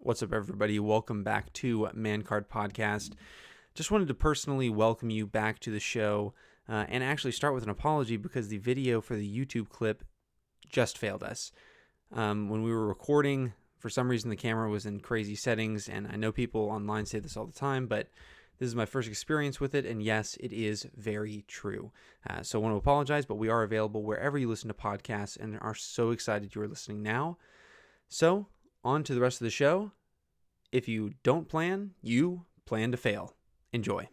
What's up, everybody? Welcome back to Man Card Podcast. Just wanted to personally welcome you back to the show and actually start with an apology because the video for the YouTube clip just failed us. When we were recording, for some reason the camera was in crazy settings, and I know people online say this all the time, but this is my first experience with it, and yes, it is very true. So I want to apologize, but we are available wherever you listen to podcasts and are so excited you are listening now. So, on to the rest of the show. If you don't plan, you plan to fail. Enjoy.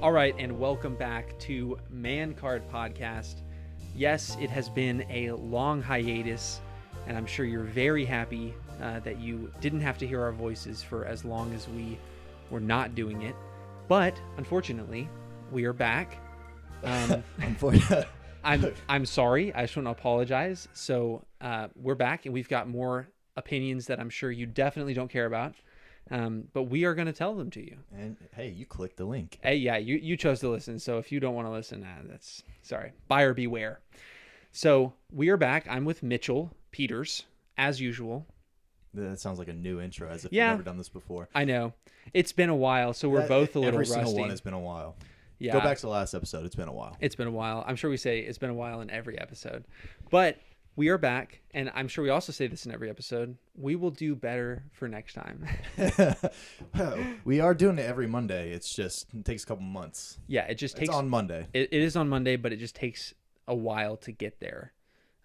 All right, and welcome back to Man Card Podcast. Yes, it has been a long hiatus, and I'm sure you're very happy that you didn't have to hear our voices for as long as we were not doing it. But unfortunately, we are back. Unfortunately, I'm sorry. I just want to apologize. So we're back, and we've got more opinions that I'm sure you definitely don't care about. But we are going to tell them to you. And hey, you clicked the link. Hey, yeah, you chose to listen. So if you don't want to listen, that's sorry. Buyer beware. So we are back. I'm with Mitchell Peters, as usual. That sounds like a new intro, as if Yeah. you've never done this before. I know. It's been a while, so we're both a little Every rusty. single one has been a while. Yeah. Go back to the last episode. It's been a while. It's been a while. I'm sure we say it's been a while in every episode. But we are back, and I'm sure we also say this in every episode. We will do better for next time. We are doing it every Monday. It takes a couple months. Yeah, it just takes... It's on Monday. It is on Monday, but it just takes a while to get there.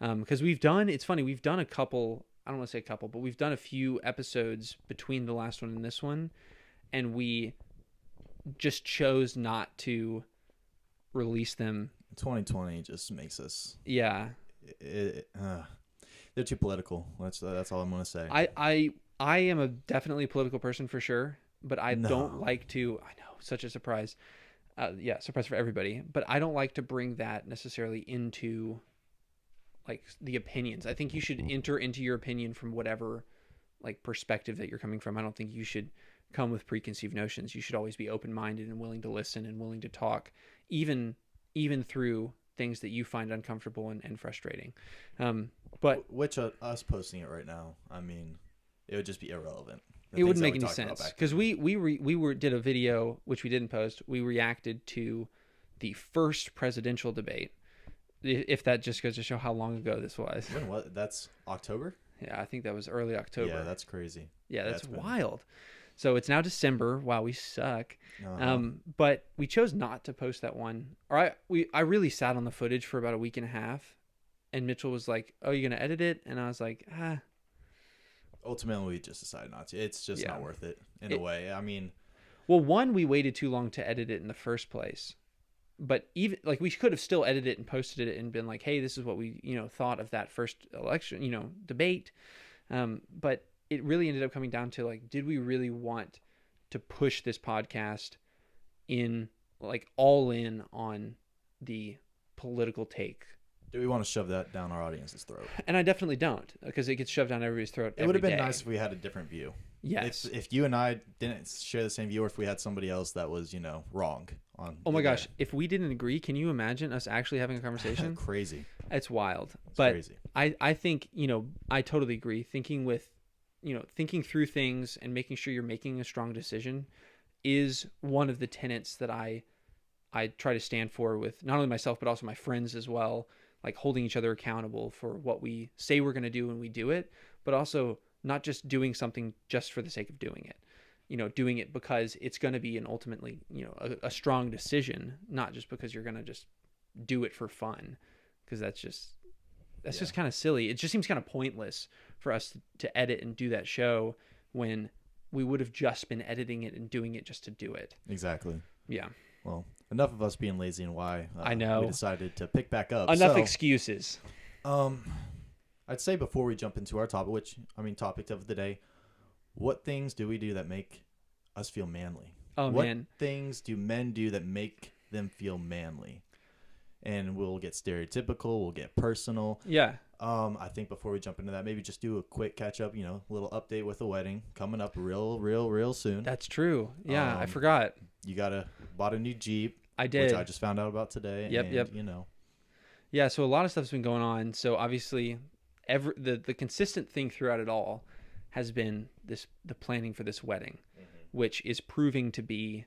Because it's funny, we've done a couple, I don't want to say a couple, but we've done a few episodes between the last one and this one, and we just chose not to release them. 2020 just makes us... Yeah. They're too political. That's all I'm going to say. I am a definitely political person for sure, but I don't like to... I know, such a surprise. Yeah, surprise for everybody. But I don't like to bring that necessarily into... like the opinions. I think you should enter into your opinion from whatever like perspective that you're coming from. I don't think you should come with preconceived notions. You should always be open-minded and willing to listen and willing to talk, even through things that you find uncomfortable and frustrating. But which us posting it right now, I mean, it would just be irrelevant. It wouldn't make any sense because we did a video which we didn't post. We reacted to the first presidential debate. If that just goes to show how long ago this was. When was that's October? Yeah, I think that was early October. Yeah, that's crazy. Yeah, that's wild. So it's now December. Wow, we suck. Uh-huh. But we chose not to post that one. Or I really sat on the footage for about a week and a half, and Mitchell was like, "Oh, you're gonna edit it?" And I was like, "Ah." Ultimately, we just decided not to. It's just not worth it in a way. I mean, well, one, we waited too long to edit it in the first place. But even like we could have still edited it and posted it and been like, hey, this is what we, thought of that first election, debate. But it really ended up coming down to like, did we really want to push this podcast in like all in on the political take? Do we want to shove that down our audience's throat? And I definitely don't, because it gets shoved down everybody's throat. It would have been nice if we had a different view. Yes. If you and I didn't share the same view, or if we had somebody else that was, wrong on. Oh my gosh. If we didn't agree, can you imagine us actually having a conversation? Crazy. It's wild. It's but crazy. I think, I totally agree. Thinking through things and making sure you're making a strong decision is one of the tenets that I try to stand for with not only myself, but also my friends as well. Like holding each other accountable for what we say we're going to do when we do it, but also not just doing something just for the sake of doing it, doing it because it's going to be an ultimately, a strong decision, not just because you're going to just do it for fun. Cause that's just kind of silly. It just seems kind of pointless for us to edit and do that show when we would have just been editing it and doing it just to do it. Exactly. Yeah. Well, enough of us being lazy and why I know we decided to pick back up. Enough excuses. I'd say before we jump into our topic, topic of the day, what things do we do that make us feel manly? Oh, what man. things do men do that make them feel manly? and we'll get stereotypical, we'll get personal. Yeah. I think before we jump into that, maybe just do a quick catch up, little update with the wedding coming up real soon. That's true. Yeah, I forgot. You bought a new Jeep. I did. Which I just found out about today. Yep. Yeah, so a lot of stuff's been going on. So obviously, the consistent thing throughout it all has been the planning for this wedding, which is proving to be,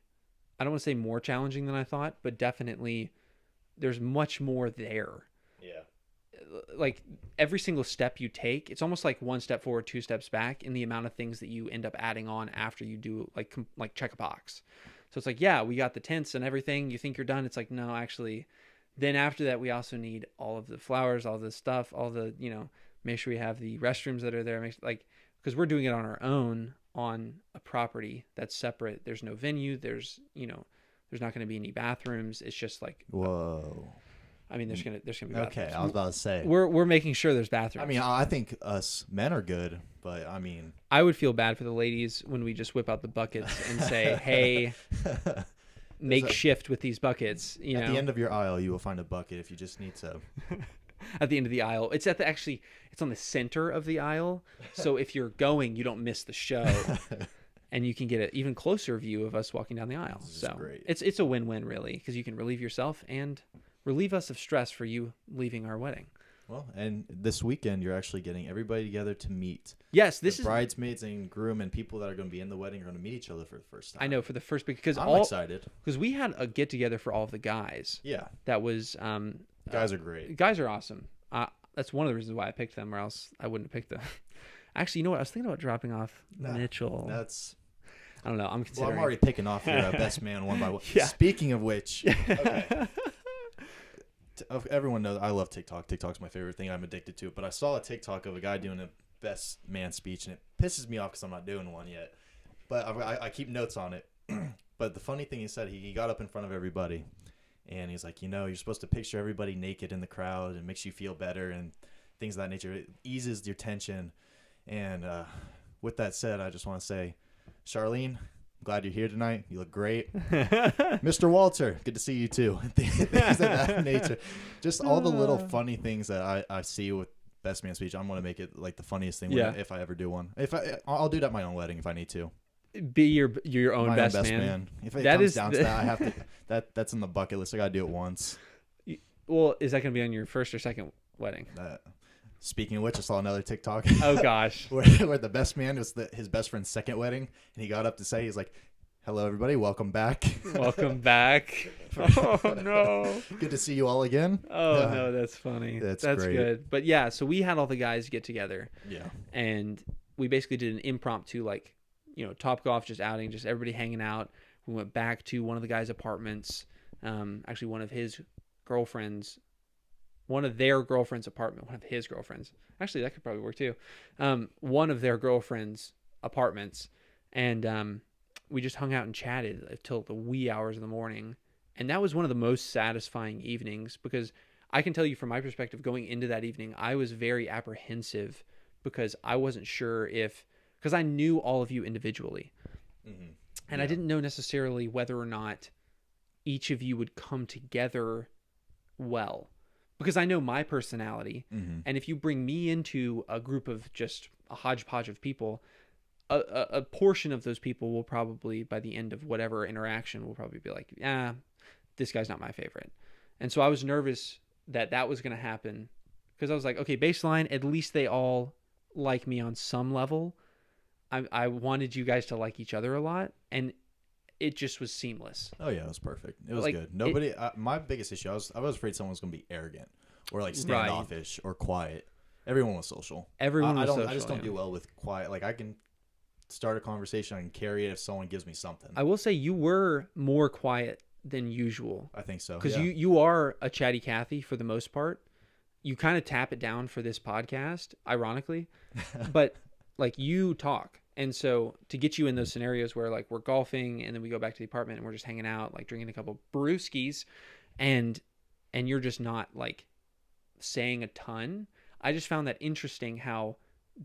I don't want to say more challenging than I thought, but definitely there's much more there. Yeah. Like every single step you take, it's almost like one step forward, two steps back in the amount of things that you end up adding on after you do like check a box. So it's like, yeah, we got the tents and everything. You think you're done. It's like, no, actually. Then after that, we also need all of the flowers, all the stuff, all the, make sure we have the restrooms that are there. Because we're doing it on our own on a property that's separate. There's no venue. There's not going to be any bathrooms. It's just like, whoa. I mean, there's gonna be bathrooms. Okay, I was about to say. We're making sure there's bathrooms. I mean, I think us men are good, but I mean, I would feel bad for the ladies when we just whip out the buckets and say, "Hey, make shift with these buckets." At the end of your aisle, you will find a bucket if you just need to. At the end of the aisle, it's it's on the center of the aisle, so if you're going, you don't miss the show. And you can get an even closer view of us walking down the aisle. So great. It's a win-win, really, because you can relieve yourself and relieve us of stress for you leaving our wedding. Well, and this weekend you're actually getting everybody together to meet. Yes, the bridesmaids and groom and people that are going to be in the wedding are going to meet each other for the first time. I know, for the first, because I'm excited because we had a get together for all of the guys. Yeah, that was guys are great. Guys are awesome. That's one of the reasons why I picked them, or else I wouldn't have picked them. Actually, you know what? I was thinking about dropping off Mitchell. I don't know. I'm considering. Well, I'm already picking off your best man one by one. Yeah. Speaking of which, okay. Everyone knows I love TikTok. TikTok's my favorite thing. I'm addicted to it. But I saw a TikTok of a guy doing a best man speech, and it pisses me off because I'm not doing one yet. But I keep notes on it. But the funny thing he said, he got up in front of everybody, and he's like, you're supposed to picture everybody naked in the crowd and makes you feel better and things of that nature. It eases your tension. And with that said, I just want to say, Charlene, I'm glad you're here tonight. You look great. Mr. Walter, good to see you too. Things of that nature. Just all the little funny things that I see with best man speech. I'm going to make it like the funniest thing if I ever do one. I'll do it at my own wedding if I need to. Be your own best man. If it comes down to that, I have to. That's in the bucket list. I got to do it once. Well, is that going to be on your first or second wedding? Speaking of which, I saw another TikTok. Oh gosh, where the best man was his best friend's second wedding, and he got up to say, he's like, "Hello, everybody, welcome back." Welcome back. Oh no, good to see you all again. Oh no, that's funny. That's great. Good. But yeah, so we had all the guys get together. Yeah, and we basically did an impromptu, like, Topgolf, just outing, just everybody hanging out. We went back to one of the guys' apartments. Actually, one of their girlfriend's apartment, one of his girlfriends. Actually, that could probably work too. One of their girlfriend's apartments. And we just hung out and chatted until the wee hours of the morning. And that was one of the most satisfying evenings, because I can tell you from my perspective, going into that evening, I was very apprehensive because I wasn't sure because I knew all of you individually. Mm-hmm. And I didn't know necessarily whether or not each of you would come together well. Because I know my personality, and if you bring me into a group of just a hodgepodge of people, a portion of those people will probably, by the end of whatever interaction, will probably be like, this guy's not my favorite. And so I was nervous that was going to happen, because I was like, okay, baseline, at least they all like me on some level. I wanted you guys to like each other a lot, and it just was seamless. Oh yeah, it was perfect. It was good. Nobody. My biggest issue, I was afraid someone was going to be arrogant or like standoffish or quiet. Everyone was social. Everyone was social. I just don't do well with quiet. Like, I can start a conversation, I can carry it if someone gives me something. I will say you were more quiet than usual. I think so. Because you are a chatty Cathy for the most part. You kind of tap it down for this podcast, ironically, but like, you talk. And so to get you in those scenarios where, like, we're golfing and then we go back to the apartment and we're just hanging out, like drinking a couple brewskis, and you're just not like saying a ton. I just found that interesting, how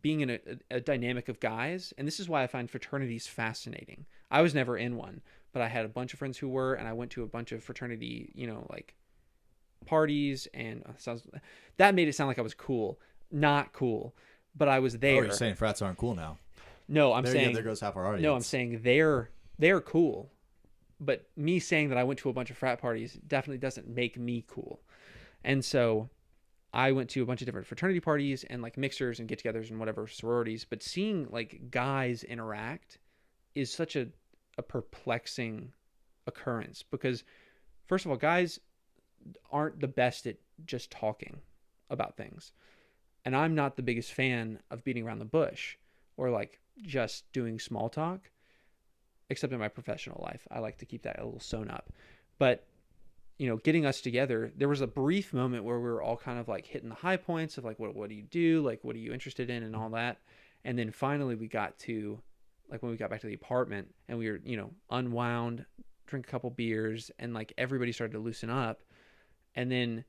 being in a dynamic of guys, and this is why I find fraternities fascinating. I was never in one, but I had a bunch of friends who were, and I went to a bunch of fraternity, like parties, and that made it sound like I was cool. Not cool, but I was there. Oh, you're saying frats aren't cool now? No, I'm saying there goes half our audience. no, I'm saying they're cool, but me saying that I went to a bunch of frat parties definitely doesn't make me cool. And so I went to a bunch of different fraternity parties and like mixers and get-togethers and whatever sororities, but seeing like guys interact is such a perplexing occurrence because first of all, guys aren't the best at just talking about things. And I'm not the biggest fan of beating around the bush or like just doing small talk, except in my professional life. I like to keep that a little sewn up. But, you know, getting us together, there was a brief moment where we were all kind of like hitting the high points of like, what do you do? Like, what are you interested in and all that? And then finally we got to like when we got back to the apartment and we were, you know, unwound, drink a couple beers and like everybody started to loosen up. And then,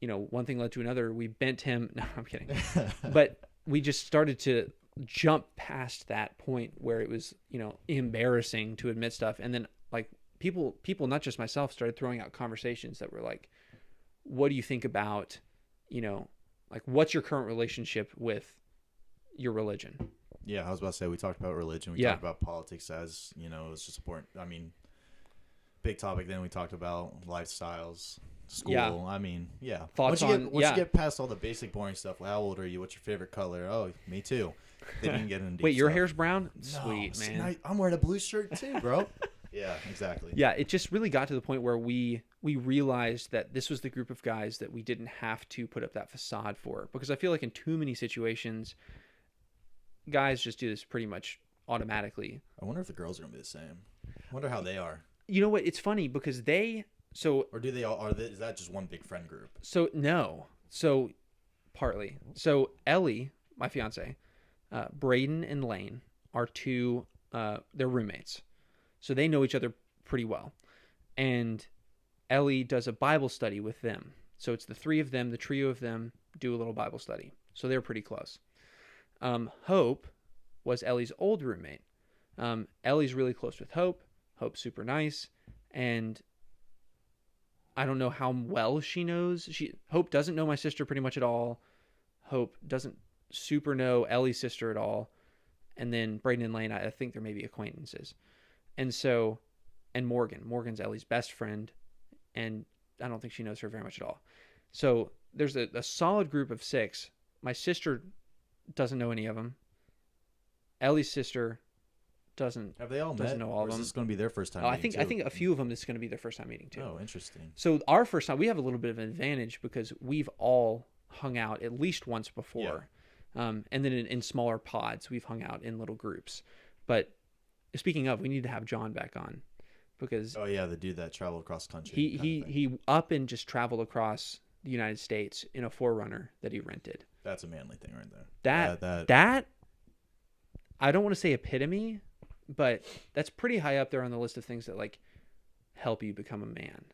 you know, one thing led to another. We bent him. No, I'm kidding. But we just started to jump past that point where it was, you know, embarrassing to admit stuff. And then like people, not just myself, started throwing out conversations that were like, what do you think about, you know, like what's your current relationship with your religion? Yeah, I was about to say, we talked about religion. We talked about politics as, you know, it's just important. I mean, big topic. Then we talked about lifestyles, school. Yeah. I mean, yeah. Thoughts once you get past all the basic boring stuff, well, how old are you? What's your favorite color? Oh, me too. They didn't get into Wait, your stuff. hair's brown? No, Sweet, man. I'm wearing a blue shirt too, bro. Yeah, exactly. Yeah, it just really got to the point where we realized that this was the group of guys that we didn't have to put up that facade for. Because I feel like in too many situations, guys just do this pretty much automatically. I wonder if the girls are going to be the same. I wonder how they are. You know what? It's funny because or do they all, is that just one big friend group? So, no. So, partly. So, Ellie, my fiance, Braden and Lane are two, they're roommates. So they know each other pretty well. And Ellie does a Bible study with them. So it's the three of them, the trio of them, do a little Bible study. So they're pretty close. Hope was Ellie's old roommate. Ellie's really close with Hope. Hope's super nice. And I don't know how well she knows. Hope doesn't know my sister pretty much at all. Hope doesn't super know Ellie's sister at all. And then Braden and Lane, I think they're maybe acquaintances. And so, and Morgan's Ellie's best friend, and I don't think she knows her very much at all. So there's a solid group of 6. My sister doesn't know any of them. Ellie's sister doesn't. Have they all doesn't met? Know all of them. Is this going to be their first time? I think a few of them this is going to be their first time meeting too. Oh, interesting. So our first time, we have a little bit of an advantage because we've all hung out at least once before, and then in smaller pods we've hung out in little groups, but. Speaking of, we need to have John back on because the dude that traveled across country. He up and just traveled across the United States in a 4Runner that he rented. That's a manly thing right there. That I don't want to say epitome, but that's pretty high up there on the list of things that like help you become a man.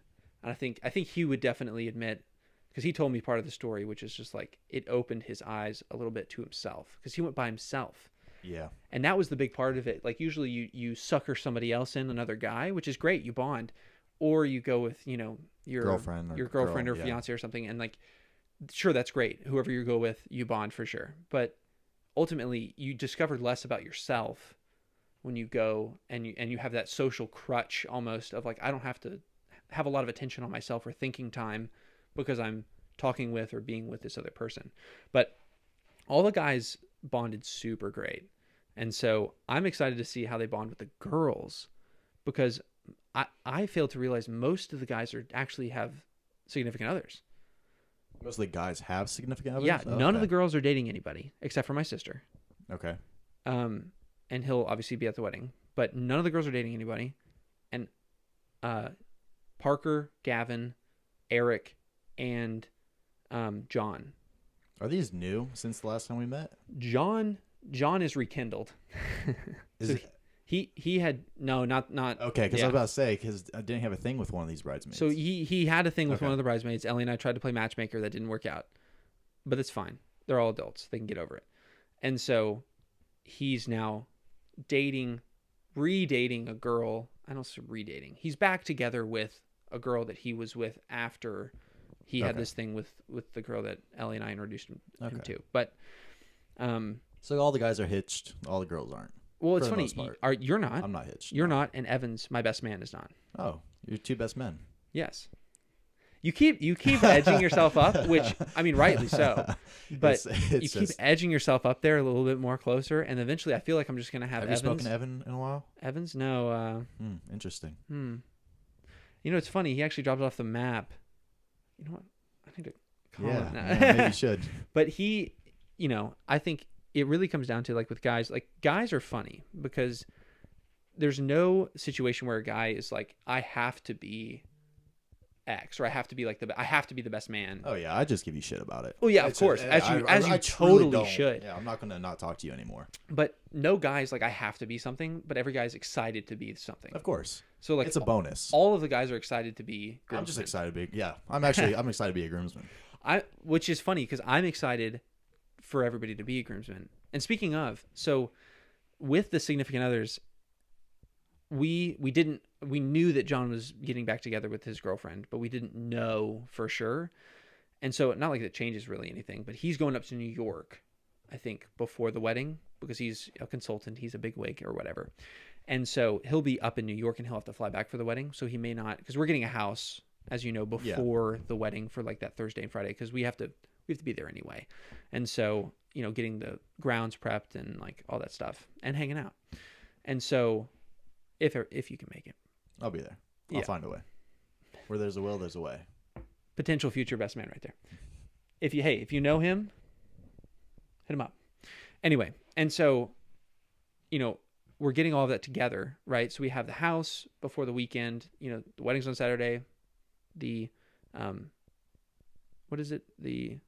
And I think he would definitely admit, because he told me part of the story, which is just like it opened his eyes a little bit to himself because he went by himself. Yeah. And that was the big part of it. Like usually you sucker somebody else in, another guy, which is great. You bond. Or you go with, you know, your girlfriend or fiance or something. And like, sure, that's great. Whoever you go with, you bond for sure. But ultimately you discover less about yourself when you go and you have that social crutch almost of like, I don't have to have a lot of attention on myself or thinking time because I'm talking with or being with this other person. But all the guys bonded super great. And so I'm excited to see how they bond with the girls because I failed to realize most of the guys actually have significant others. Most of the guys have significant others? Yeah, none of the girls are dating anybody except for my sister. Okay. And he'll obviously be at the wedding, but none of the girls are dating anybody. And Parker, Gavin, Eric, and John. Are these new since the last time we met? John is rekindled. Is so he had not okay, because I was about to say because I didn't have a thing with one of these bridesmaids. So he had a thing with one of the bridesmaids. Ellie and I tried to play matchmaker, that didn't work out, but it's fine. They're all adults; they can get over it. And so he's now redating a girl. I don't say redating. He's back together with a girl that he was with after He had Okay. this thing with the girl that Ellie and I introduced him Okay. to. But So all the guys are hitched. All the girls aren't. well, it's For the funny. most part. You're not. I'm not hitched. You're no. not, and Evans, my best man, is not. Oh, you're two best men. Yes. You keep edging yourself up, which I mean, rightly so. But It's you keep just- edging yourself up there a little bit more closer, and eventually, I feel like I'm just gonna have Have you Evans. spoken to Evan in a while? Evans? No. Interesting. You know, it's funny. He actually dropped off the map. You know what? I need to call him. Yeah, maybe you should. But he, you know, I think it really comes down to like with guys. Like guys are funny because there's no situation where a guy is like, I have to be X, or I have to be like I have to be the best man. Oh yeah, I just give you shit about it. Oh yeah, of It's course, just- as you I truly totally don't. should. Yeah, I'm not gonna not talk to you anymore. But no guy's like I have to be something, but every guy's excited to be something. Of course, So like it's a bonus. all of the guys are excited to be groomsmen. I'm just excited to be. Yeah, I'm excited to be a groomsman. Which is funny because I'm excited for everybody to be a groomsman. And speaking of, so with the significant others, we knew that John was getting back together with his girlfriend, but we didn't know for sure. And so not like it changes really anything, but he's going up to New York, I think, before the wedding because he's a consultant. He's a bigwig or whatever. And so he'll be up in New York and he'll have to fly back for the wedding. So he may not, because we're getting a house, as you know, before the wedding for like that Thursday and Friday, because we have to be there anyway. And so, you know, getting the grounds prepped and like all that stuff and hanging out. And so if you can make it, I'll be there. I'll find a way. Where there's a will, there's a way. Potential future best man right there. If you know him, hit him up. Anyway, and so, you know, we're getting all of that together, right? So we have the house before the weekend, you know, the wedding's on Saturday. The, what is it? I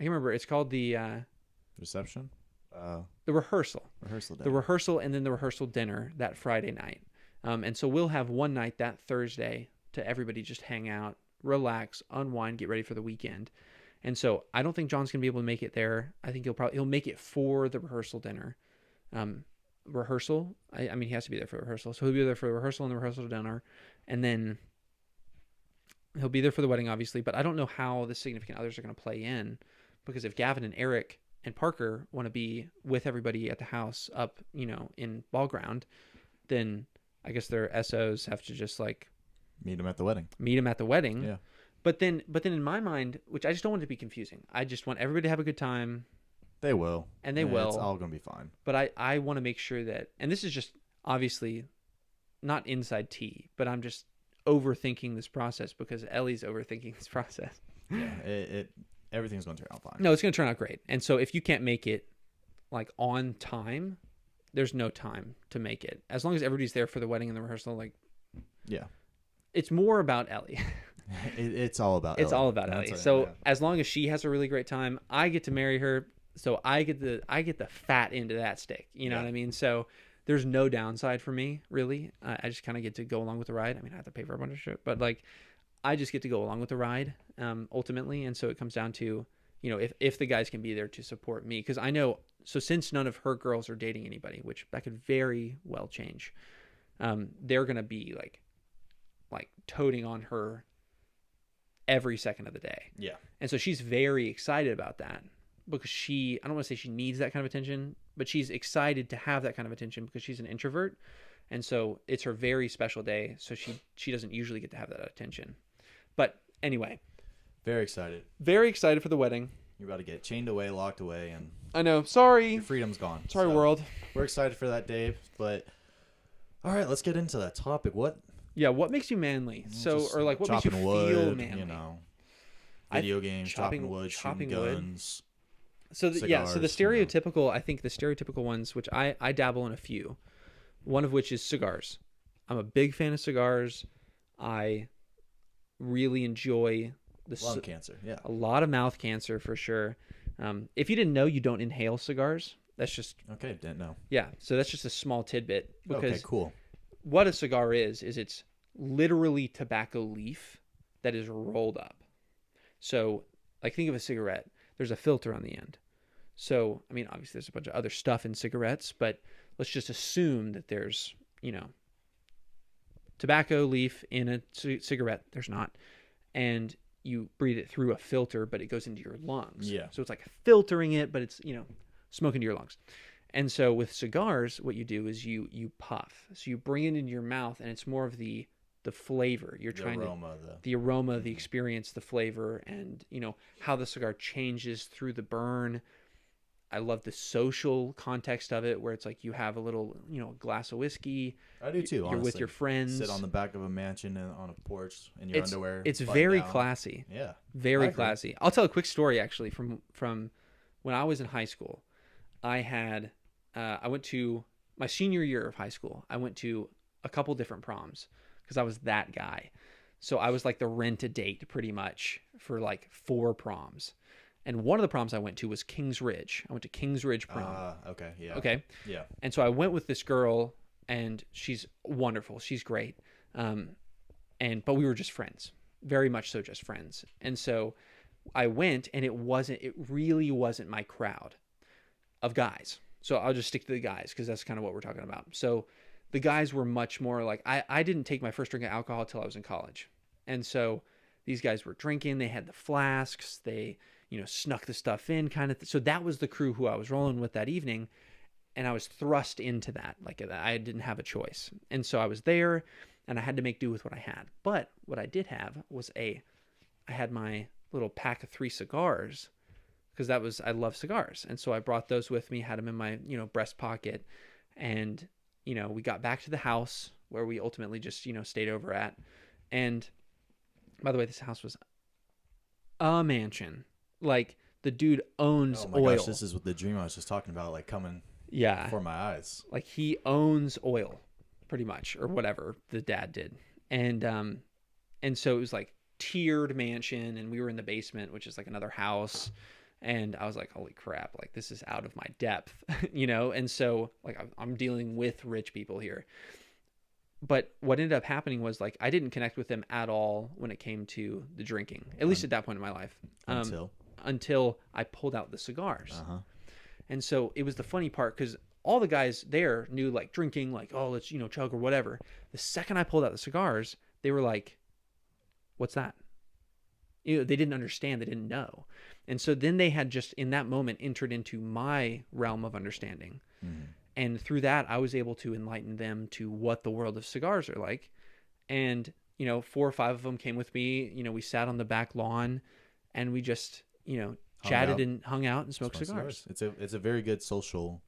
can't remember. It's called the Reception? the rehearsal. Rehearsal day. The rehearsal and then the rehearsal dinner that Friday night. And so we'll have one night that Thursday to everybody just hang out, relax, unwind, get ready for the weekend. And so I don't think John's going to be able to make it there. I think he'll make it for the rehearsal dinner. Rehearsal. I mean, he has to be there for rehearsal. So he'll be there for the rehearsal and the rehearsal dinner. And then he'll be there for the wedding, obviously. But I don't know how the significant others are going to play in, because if Gavin and Eric and Parker want to be with everybody at the house up, you know, in ball ground, then I guess their SOs have to just like meet him at the wedding. Yeah. But then in my mind, which I just don't want it to be confusing, I just want everybody to have a good time. They will. And they will. It's all going to be fine. But I want to make sure that, and this is just obviously not inside tea, but I'm just overthinking this process because Ellie's overthinking this process. Yeah, everything's going to turn out fine. No, it's going to turn out great. And so if you can't make it like on time, there's no time to make it. As long as everybody's there for the wedding and the rehearsal, like, yeah, it's more about Ellie. It's all about It's Ellie. all about Ellie. So as long as she has a really great time, I get to marry her. So I get the fat end of that stick. You know what I mean? So there's no downside for me, really. I just kind of get to go along with the ride. I mean, I have to pay for a bunch of shit, but like, I just get to go along with the ride, ultimately. And so it comes down to, you know, if the guys can be there to support me, because I know. So since none of her girls are dating anybody, which that could very well change, they're gonna be like toting on her every second of the day. Yeah. And so she's very excited about that because I don't want to say she needs that kind of attention, but she's excited to have that kind of attention because she's an introvert. And so it's her very special day. So she doesn't usually get to have that attention. But anyway. Very excited. Very excited for the wedding. You're about to get chained away, locked away, and I know. Sorry. your freedom's gone. Sorry, So, world. We're excited for that, Dave. But all right, let's get into that topic. What makes you manly? So, just or like, what makes you chopping feel wood, manly? you know, video games, chopping wood, shooting guns. So so the stereotypical, I think the stereotypical ones, which I dabble in a few, one of which is cigars. I'm a big fan of cigars. I really enjoy Lung cancer, yeah. A lot of mouth cancer for sure. If you didn't know, you don't inhale cigars. That's just Okay, didn't know. Yeah, so that's just a small tidbit because Okay, cool. What a cigar is it's literally tobacco leaf that is rolled up. So, like, think of a cigarette. There's a filter on the end. So, I mean, obviously there's a bunch of other stuff in cigarettes, but let's just assume that there's, you know, tobacco leaf in a cigarette. There's not. And you breathe it through a filter, but it goes into your lungs. Yeah. So it's like filtering it, but it's, smoke into your lungs. And so with cigars, what you do is you puff. So you bring it into your mouth, and it's more of the flavor. You're trying the aroma, the experience, the flavor, and how the cigar changes through the burn. I love the social context of it, where it's like you have a little, glass of whiskey. I do too. You're with your friends. Sit on the back of a mansion and on a porch in your underwear. It's very classy. Yeah, very classy. I'll tell a quick story actually from when I was in high school. I went to my senior year of high school. I went to a couple different proms because I was that guy. So I was like the rent-a-date pretty much for like 4 proms. And one of the proms I went to was Kings Ridge. I went to Kings Ridge prom. Okay, yeah. Okay. Yeah. And so I went with this girl, and she's wonderful. She's great. But we were just friends. Very much so just friends. And so I went, and it really wasn't my crowd of guys. So I'll just stick to the guys because that's kind of what we're talking about. So the guys were much more like, I didn't take my first drink of alcohol until I was in college. And so these guys were drinking. They had the flasks. They, snuck the stuff in kind of. So that was the crew who I was rolling with that evening. And I was thrust into that. Like I didn't have a choice. And so I was there, and I had to make do with what I had. But what I did have was I had my little pack of 3 cigars, because I love cigars. And so I brought those with me, had them in my, breast pocket. And, we got back to the house where we ultimately just, stayed over at. And by the way, this house was a mansion. Like the dude owns oil. Oh my gosh, this is what the dream I was just talking about, like coming before my eyes. Like he owns oil pretty much, or whatever the dad did. And so it was like tiered mansion, and we were in the basement, which is like another house. And I was like, holy crap, like this is out of my depth, And so like I'm dealing with rich people here. But what ended up happening was like I didn't connect with them at all when it came to the drinking, at least at that point in my life. Until I pulled out the cigars. Uh-huh. And so it was the funny part, because all the guys there knew like drinking, like, oh, let's, chug or whatever. The second I pulled out the cigars, they were like, what's that? They didn't understand. They didn't know. And so then they had just in that moment entered into my realm of understanding. Mm. And through that, I was able to enlighten them to what the world of cigars are like. And, 4 or 5 of them came with me. We sat on the back lawn, and we just, chatted and hung out and smoked cigars. It's a very good social,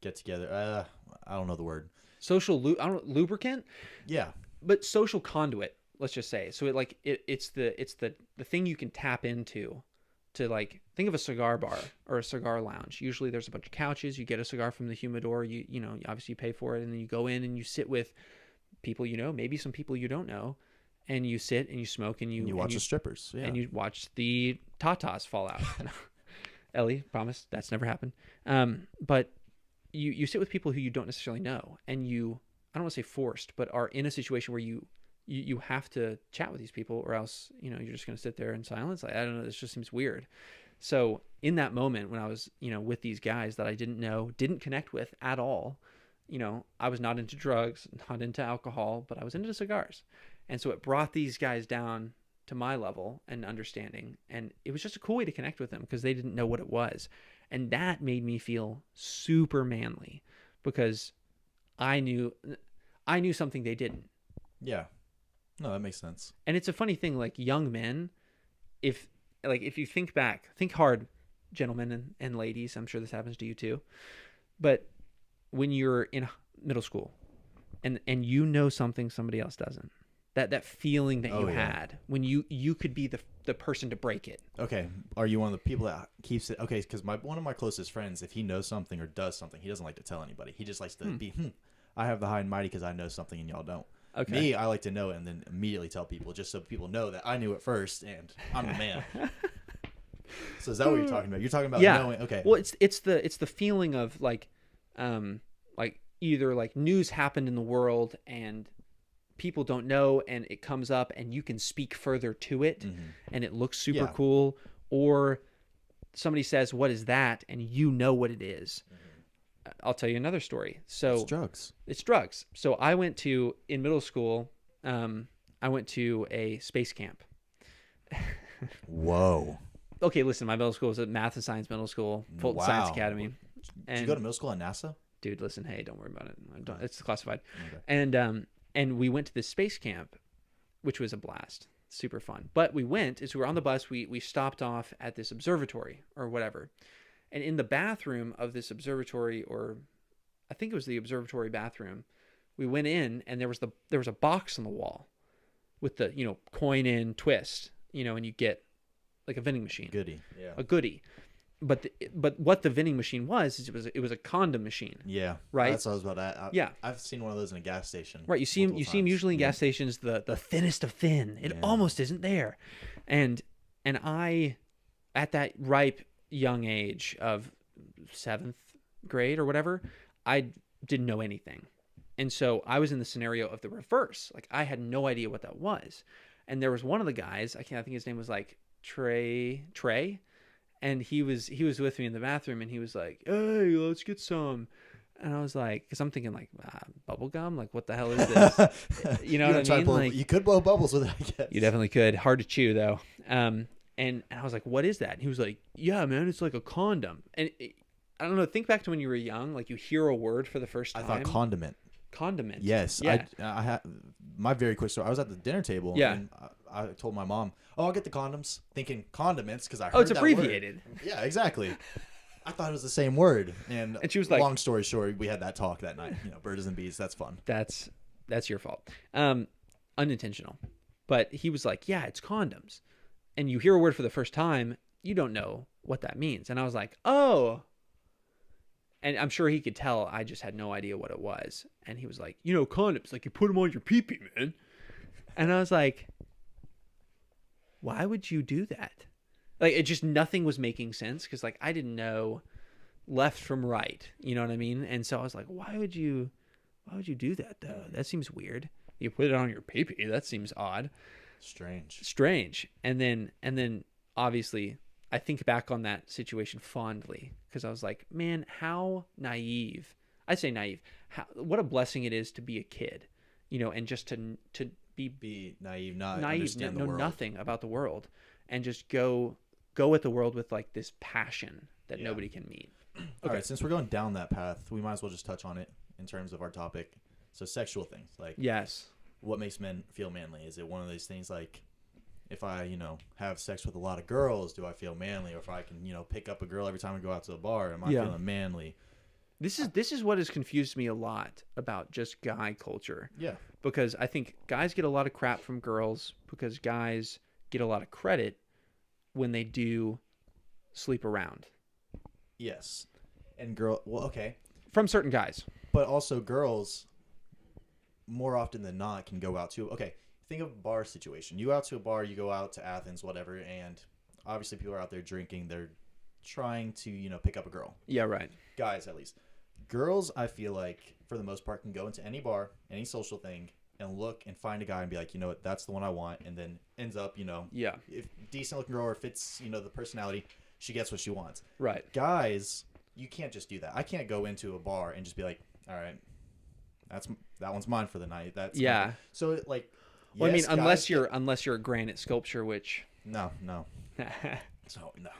get together. I don't know the word. Social, lubricant? Yeah. But social conduit, let's just say. So it's the thing you can tap into to, like, think of a cigar bar or a cigar lounge. Usually there's a bunch of couches. You get a cigar from the humidor. You obviously you pay for it, and then you go in and you sit with people maybe some people you don't know, and you sit and you smoke and you watch the strippers. Yeah. And you watch the tatas fall out. Ellie, promise that's never happened. But you sit with people who you don't necessarily know, and I don't want to say forced, but are in a situation where you have to chat with these people, or else you're just going to sit there in silence. Like, I don't know, this just seems weird. So in that moment when I was with these guys that I didn't know, didn't connect with at all, I was not into drugs, not into alcohol, but I was into cigars. And so it brought these guys down to my level and understanding, and it was just a cool way to connect with them because they didn't know what it was. And that made me feel super manly because I knew something they didn't. Yeah. No, that makes sense. And it's a funny thing, like young men, if you think back, think hard, gentlemen and ladies, I'm sure this happens to you too. But when you're in middle school and something somebody else doesn't, that feeling that you had when you could be the person to break it. Okay. Are you one of the people that keeps it? Okay. Because one of my closest friends, if he knows something or does something, he doesn't like to tell anybody. He just likes to be, I have the high and mighty because I know something and y'all don't. Okay. Me, I like to know it and then immediately tell people, just so people know that I knew it first and I'm the man. So is that what you're talking about? You're talking about knowing. Okay. Well, it's the feeling of like either like news happened in the world and people don't know, and it comes up and you can speak further to it, and it looks super cool, or somebody says, "What is that?" and you know what it is. I'll tell you another story. So it's drugs. So I went to, in middle school, I went to a space camp. Whoa. Okay, listen, my middle school was a math and science middle school, Fulton Science Wow. Academy. Did you go to middle school at NASA? Dude, listen, hey, don't worry about it. It's classified. Okay. And we went to this space camp, which was a blast, super fun. But we went, as we were on the bus, we stopped off at this observatory or whatever. And in the bathroom of this observatory, or I think it was the observatory bathroom, we went in and there was a box on the wall with the, coin in twist, and you get like a vending machine. Goodie. Yeah. A goodie. But what the vending machine was is it was a condom machine. Yeah. Right. That's what I was about to add. Yeah. I've seen one of those in a gas station. Right. You see them usually in gas stations, the thinnest of thin. It almost isn't there. And I, at that ripe young age of 7th grade or whatever, I didn't know anything. And so I was in the scenario of the reverse. Like I had no idea what that was. And there was one of the guys, I think his name was like Trey, and he was with me in the bathroom and he was like, "Hey, let's get some." And I was like, because I'm thinking like, bubble gum? Like, what the hell is this? You know what I mean? Like, you could blow bubbles with it, I guess. You definitely could. Hard to chew though. And I was like, "What is that?" And he was like, "Yeah, man, it's like a condom." And I don't know. Think back to when you were young. Like you hear a word for the first time. I thought condiment. Condiment. Yes. Yeah. I had my very quick story. I was at the dinner table. Yeah. And I told my mom, "Oh, I'll get the condoms," thinking condiments because I heard Oh, it's that abbreviated. word. Yeah, exactly. I thought it was the same word. And she was like, long story short, we had that talk that night. Birds and bees. That's fun. That's your fault. Unintentional. But he was like, "Yeah, it's condoms." And you hear a word for the first time, you don't know what that means. And I was like, "Oh." And I'm sure he could tell I just had no idea what it was. And he was like, "Condoms, like you put them on your pee-pee, man." And I was like, why would you do that? Like, it just, nothing was making sense because, like, I didn't know left from right. You know what I mean? And so I was like, why would you do that, though? That seems weird. You put it on your pee-pee. That seems odd. Strange. And then obviously I think back on that situation fondly because I was like, man, how naive. I say naive. What a blessing it is to be a kid, and just to be naive, not naive, understand the world. Nothing about the world, and just go at the world with like this passion that nobody can meet. Okay. All right, since we're going down that path, we might as well just touch on it in terms of our topic. So sexual things, like yes, what makes men feel manly? Is it one of these things like if I, have sex with a lot of girls, do I feel manly? Or if I can, pick up a girl every time I go out to the bar, am I feeling manly? This is what has confused me a lot about just guy culture. Yeah. Because I think guys get a lot of crap from girls because guys get a lot of credit when they do sleep around. Yes. And okay. From certain guys. But also girls, more often than not, can go out to, okay, think of a bar situation. You go out to a bar, you go out to Athens, whatever, and obviously people are out there drinking. They're trying to, pick up a girl. Yeah, right. Guys, at least. Girls, I feel like, for the most part, can go into any bar, any social thing, and look and find a guy and be like, you know what, that's the one I want, and then ends up, if decent looking girl or fits, the personality, she gets what she wants. Right. Guys, you can't just do that. I can't go into a bar and just be like, all right, that one's mine for the night. That's yeah. So like, well, yes, I mean, unless you're a granite sculpture, which no. So no.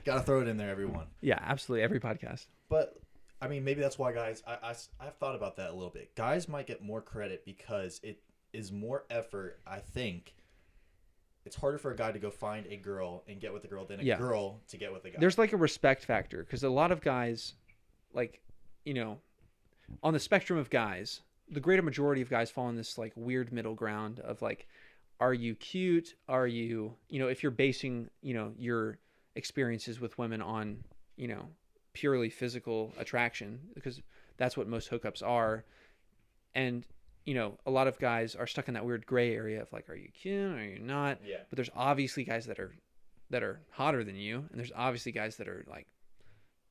Gotta throw it in there, everyone. Yeah, absolutely, every podcast. But I mean, maybe that's why guys. I've thought about that a little bit. Guys might get more credit because it is more effort. I think it's harder for a guy to go find a girl and get with the girl than a girl to get with a guy. There's like a respect factor because a lot of guys, like, on the spectrum of guys, the greater majority of guys fall in this like weird middle ground of like, are you cute? Are you, if you're basing, your experiences with women on, purely physical attraction, because that's what most hookups are. And, a lot of guys are stuck in that weird gray area of like, are you cute? Are you not? Yeah. But there's obviously guys that are hotter than you. And there's obviously guys that are like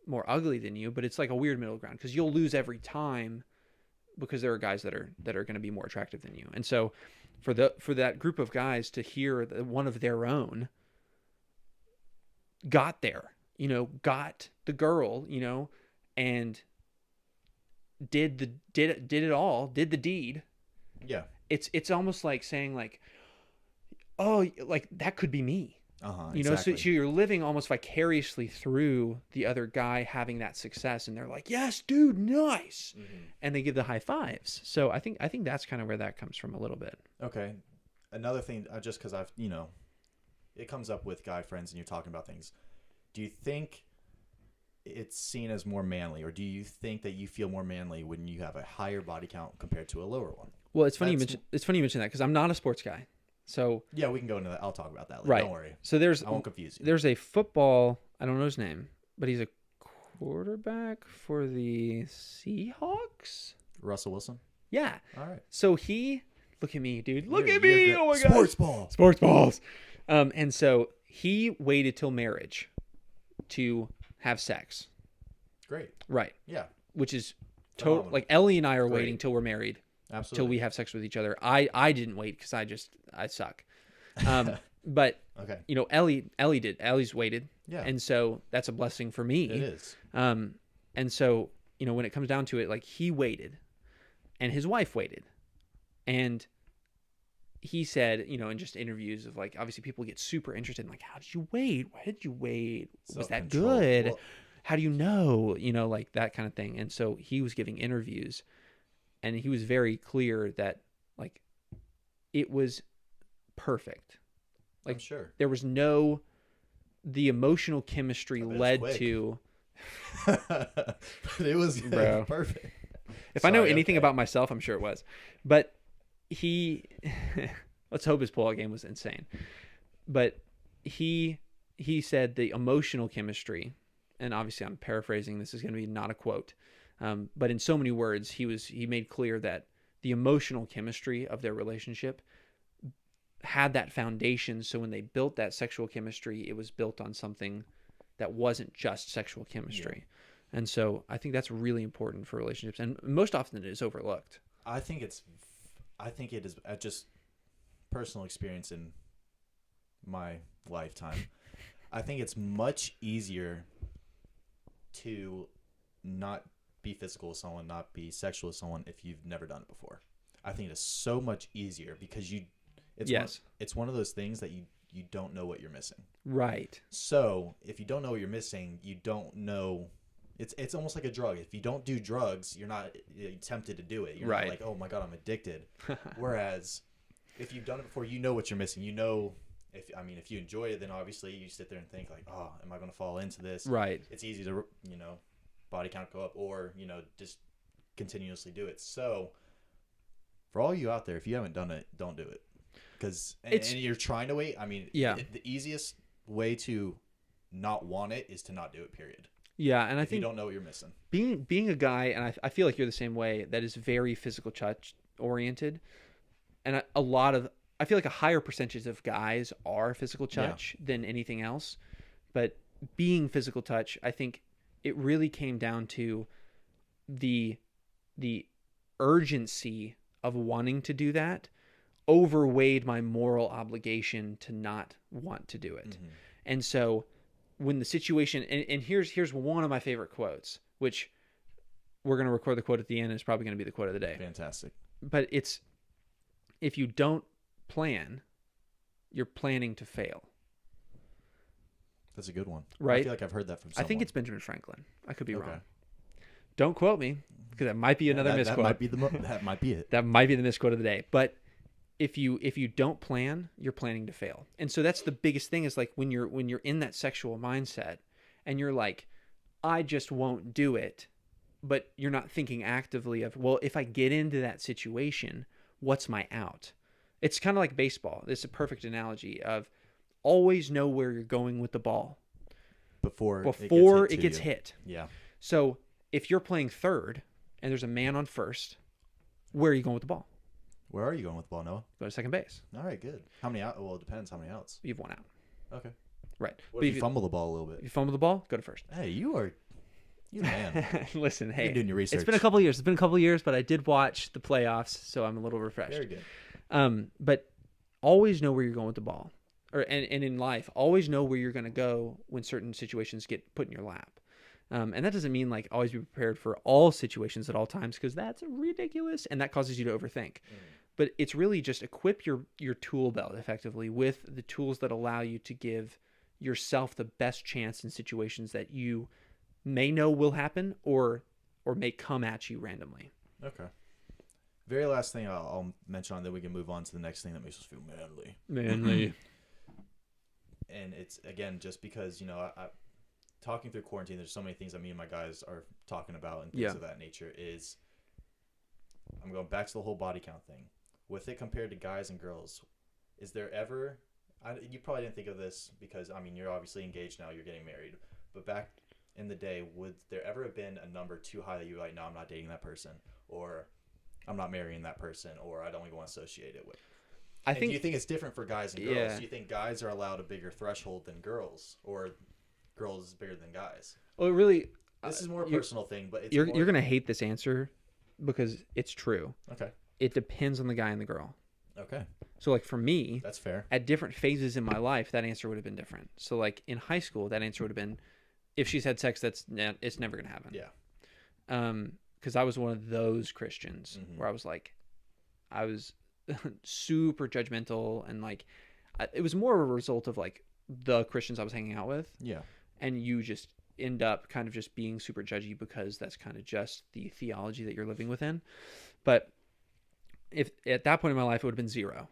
more ugly than you, but it's like a weird middle ground because you'll lose every time because there are guys that are going to be more attractive than you. And so for that group of guys to hear that one of their own got there, got the girl, and did it all, did the deed. Yeah. It's almost like saying like, oh, like that could be me. You know, Exactly. so you're living almost vicariously through the other guy having that success, and they're like, yes, dude, nice. And they give the high fives. So I think that's kind of where that comes from a little bit. Okay. Another thing, just because I've, it comes up with guy friends and you're talking about things. Do you think it's seen as more manly, or do you think that you feel more manly when you have a higher body count compared to a lower one? Well, it's funny you mention that because I'm not a sports guy. So yeah, we can go into that. I'll talk about that later. Right. Don't worry. So I won't confuse you. There's a football, I don't know his name, but he's a quarterback for the Seahawks. Russell Wilson? Yeah. All right. So look at me, dude. Look at me. Oh my god. Sports balls. And so he waited till marriage to have sex. Great. Right. Yeah. Which is Phenomenal. like Ellie and I are Great. waiting till we're married. Absolutely. Till we have sex with each other. I didn't wait because I suck. But okay. Ellie did. Ellie's waited. Yeah. And so that's a blessing for me. It is. And so, when it comes down to it, like he waited and his wife waited. And he said, in just interviews of like, obviously people get super interested in like, how did you wait? Why did you wait? Was that good? Well, how do you know? Like that kind of thing. And so he was giving interviews and he was very clear that like it was perfect. Like I'm sure. there was the emotional chemistry led to. It was Bro. perfect. If I know anything about myself, I'm sure it was. But let's hope his pullout game was insane. But he said the emotional chemistry, and obviously I'm paraphrasing, this is going to be not a quote, but in so many words, he made clear that the emotional chemistry of their relationship had that foundation. So when they built that sexual chemistry, it was built on something that wasn't just sexual chemistry. Yeah. And so I think that's really important for relationships, and most often it is overlooked. I think it is just personal experience in my lifetime. I think it's much easier to not be physical with someone, not be sexual with someone if you've never done it before. I think it is so much easier because it's one of those things that you don't know what you're missing. Right. So if you don't know what you're missing, you don't know. It's almost like a drug. If you don't do drugs, you're not tempted to do it. You're not like, oh my God, I'm addicted. Whereas if you've done it before, you know what you're missing. If you enjoy it, then obviously you sit there and think like, oh, am I going to fall into this? Right. It's easy to, body count go up or, just continuously do it. So for all you out there, if you haven't done it, don't do it. Because and you're trying to wait. The easiest way to not want it is to not do it, period. Yeah, and I think you don't know what you're missing. Being a guy, and I feel like you're the same way, that is very physical touch oriented, and I feel like a higher percentage of guys are physical touch than anything else. But being physical touch, I think it really came down to the urgency of wanting to do that overweighed my moral obligation to not want to do it. Mm-hmm. And so when the situation, and here's one of my favorite quotes, which we're going to record the quote at the end, and it's probably going to be the quote of the day. Fantastic. But it's, if you don't plan, you're planning to fail. That's a good one. Right? I feel like I've heard that from someone. I think it's Benjamin Franklin. I could be wrong. Don't quote me, because that might be another misquote. That might be it. That might be the misquote of the day. But if you don't plan, you're planning to fail. And so that's the biggest thing, is like when you're in that sexual mindset and you're like, I just won't do it, but you're not thinking actively of, well, if I get into that situation, what's my out? It's kind of like baseball. It's a perfect analogy of always know where you're going with the ball before it gets hit. Yeah. So if you're playing third and there's a man on first, where are you going with the ball? Where are you going with the ball, Noah? Go to second base. All right, good. How many out? Well, it depends how many outs. You have one out. Okay. Right. What if you fumble the ball a little bit? If you fumble the ball, go to first. Hey, you man. Listen, hey. You're doing your research. It's been a couple of years, but I did watch the playoffs, so I'm a little refreshed. Very good. But always know where you're going with the ball. And in life, always know where you're going to go when certain situations get put in your lap. And that doesn't mean like always be prepared for all situations at all times, because that's ridiculous and that causes you to overthink. But it's really just equip your tool belt effectively with the tools that allow you to give yourself the best chance in situations that you may know will happen or may come at you randomly. Okay. Very last thing I'll mention on, then we can move on to the next thing that makes us feel manly. Manly. And it's, again, just because, I talking through quarantine, there's so many things that me and my guys are talking about and things of that nature is, I'm going back to the whole body count thing. With it compared to guys and girls, is there ever, you probably didn't think of this because, you're obviously engaged now, you're getting married, but back in the day, would there ever have been a number too high that you were like, no, I'm not dating that person, or I'm not marrying that person, or I don't even want to associate it with? Do you think it's different for guys and girls? Yeah. Do you think guys are allowed a bigger threshold than girls, or girls is bigger than guys? Well, really, this is more a personal thing, but you're going to hate this answer because it's true. Okay. It depends on the guy and the girl. Okay. So, like, for me, that's fair. At different phases in my life, that answer would have been different. So, like, in high school, that answer would have been, if she's had sex, it's never going to happen. Yeah. Because I was one of those Christians where I was super judgmental, and like, it was more of a result of like the Christians I was hanging out with. Yeah. And you just end up kind of just being super judgy because that's kind of just the theology that you're living within. But if at that point in my life, it would have been 0.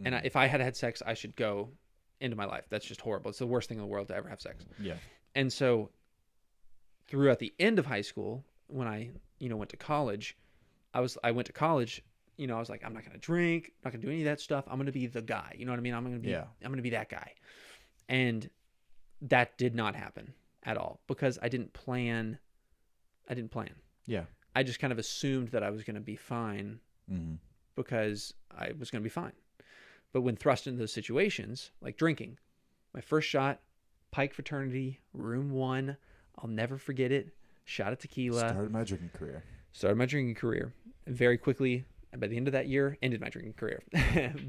And if I had sex, I should go into my life. That's just horrible. It's the worst thing in the world to ever have sex. Yeah. And so throughout the end of high school, when I, went to college, I went to college, I was like, I'm not going to drink, not going to do any of that stuff. I'm going to be the guy. You know what I mean? I'm going to be that guy. And that did not happen at all because I didn't plan. Yeah. I just kind of assumed that I was going to be fine because I was going to be fine. But when thrust into those situations, like drinking, my first shot, Pike fraternity, room 1, I'll never forget it. Shot of tequila. Started my drinking career. Very quickly, by the end of that year, ended my drinking career.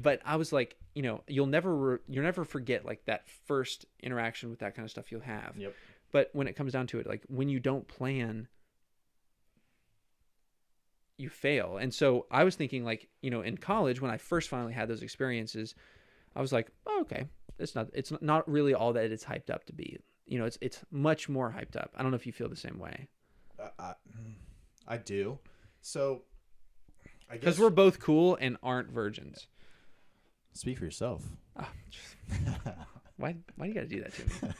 But I was like, you'll never forget like that first interaction with that kind of stuff you'll have. Yep. But when it comes down to it, like when you don't plan, you fail. And so I was thinking like, in college, when I first finally had those experiences, I was like, oh, okay, it's not really all that it's hyped up to be. It's much more hyped up. I don't know if you feel the same way. I do. So I guess because we're both cool and aren't virgins. Speak for yourself. Why do you got to do that to me?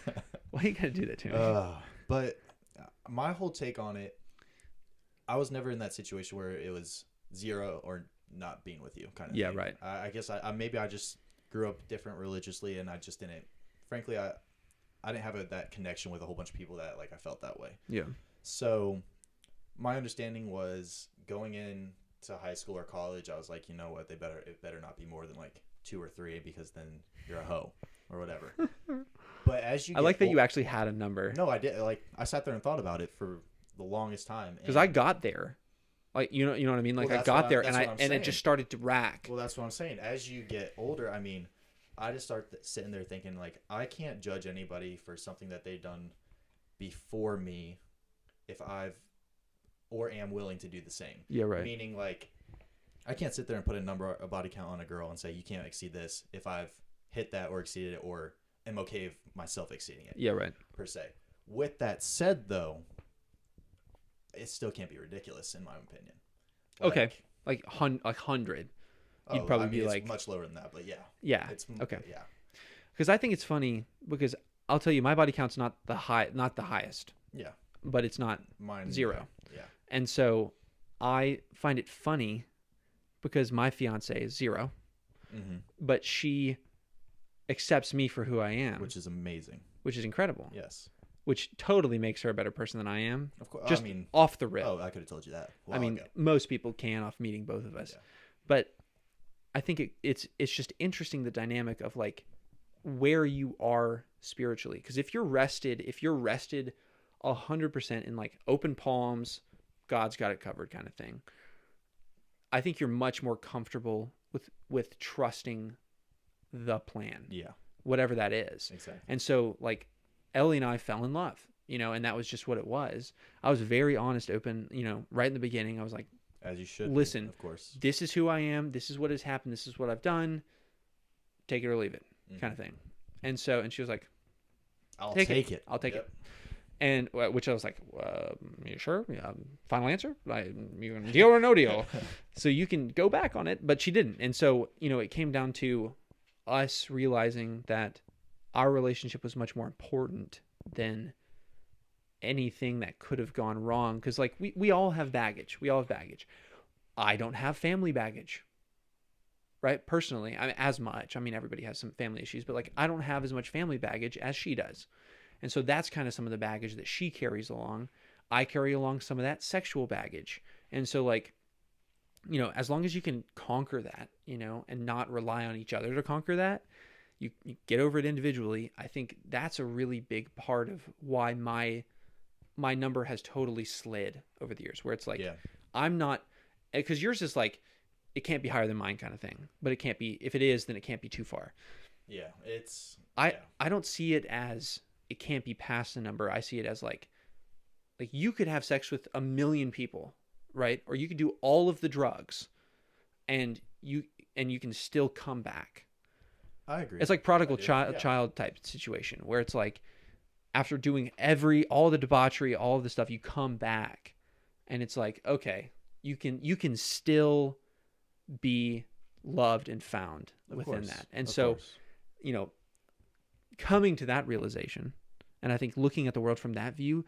Why you got to do that to me? But my whole take on it, I was never in that situation where it was 0 or not being with you kind of thing. Right. I guess maybe I just grew up different religiously, and I just didn't. Frankly, I didn't have that connection with a whole bunch of people that like I felt that way. Yeah. So my understanding was going into high school or college, I was like, you know what, it better not be more than like 2 or 3 because then you're a hoe or whatever. But as you, I like that you actually had a number. No, I did. Like I sat there and thought about it for the longest time because I got there. Like you know what I mean. Like I got there and it just started to rack. Well, that's what I'm saying. As you get older, I just start sitting there thinking like I can't judge anybody for something that they've done before me if I've or am willing to do the same. Yeah, right. Meaning like I can't sit there and put a body count on a girl and say you can't exceed this if I've hit that or exceeded it or am okay with myself exceeding it. Yeah, right. Per se. With that said, though, it still can't be ridiculous in my opinion. Okay, like 100. You'd probably be like much lower than that, but yeah. Yeah. It's okay. Yeah. Because I think it's funny because I'll tell you, my body count's not the highest. Yeah. But it's not mine 0. Yeah. And so I find it funny because my fiance is 0, but she accepts me for who I am, which is amazing, which is incredible. Yes. Which totally makes her a better person than I am. Of course. Just off the rip. Oh, I could have told you that. Most people can off meeting both of us. Yeah. But I think it's just interesting, the dynamic of like where you are spiritually. Because if you're rested 100% in like open palms, God's got it covered kind of thing, I think you're much more comfortable with trusting the plan. Yeah. Whatever that is. Exactly. And so like Ellie and I fell in love, and that was just what it was. I was very honest, open, right in the beginning. I was like, As you should. Listen, of course. This is who I am. This is what has happened. This is what I've done. Take it or leave it, kind of thing. And she was like, I'll take it. I'll take it. And which I was like, you sure? Yeah, final answer? You gonna deal or no deal? So you can go back on it, but she didn't. And so, it came down to us realizing that our relationship was much more important than anything that could have gone wrong. Because like we all have baggage. I don't have family baggage, right? Personally, as much. Everybody has some family issues, but like I don't have as much family baggage as she does. And so that's kind of some of the baggage that she carries along. I carry along some of that sexual baggage. And so like, as long as you can conquer that, and not rely on each other to conquer that, you get over it individually. I think that's a really big part of why my number has totally slid over the years, where it's like, I'm not, because yours is like, it can't be higher than mine kind of thing, but it can't be, if it is, then it can't be too far. Yeah. I don't see it as, it can't be past the number. I see it as like you could have sex with 1 million people, right? Or you could do all of the drugs and you can still come back. I agree. It's like prodigal child type situation where it's like, after doing all the debauchery, all of the stuff, you come back and it's like, okay, you can still be loved and found within that. And so, coming to that realization, and I think looking at the world from that view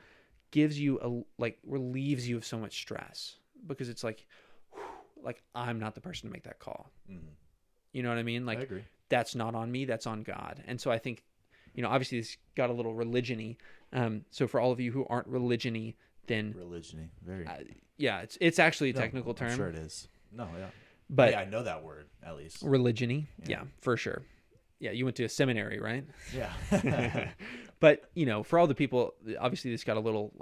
gives you relieves you of so much stress, because it's like, I'm not the person to make that call. Mm-hmm. You know what I mean? Like, I agree. That's not on me. That's on God. And so I think, obviously this got a little religion-y. So for all of you who aren't religion-y, then religion-y, very. It's actually a technical term. I'm sure it is. No, yeah. But I know that word at least. Religion-y, yeah, for sure. Yeah, you went to a seminary, right? Yeah. But, for all the people, obviously this got a little,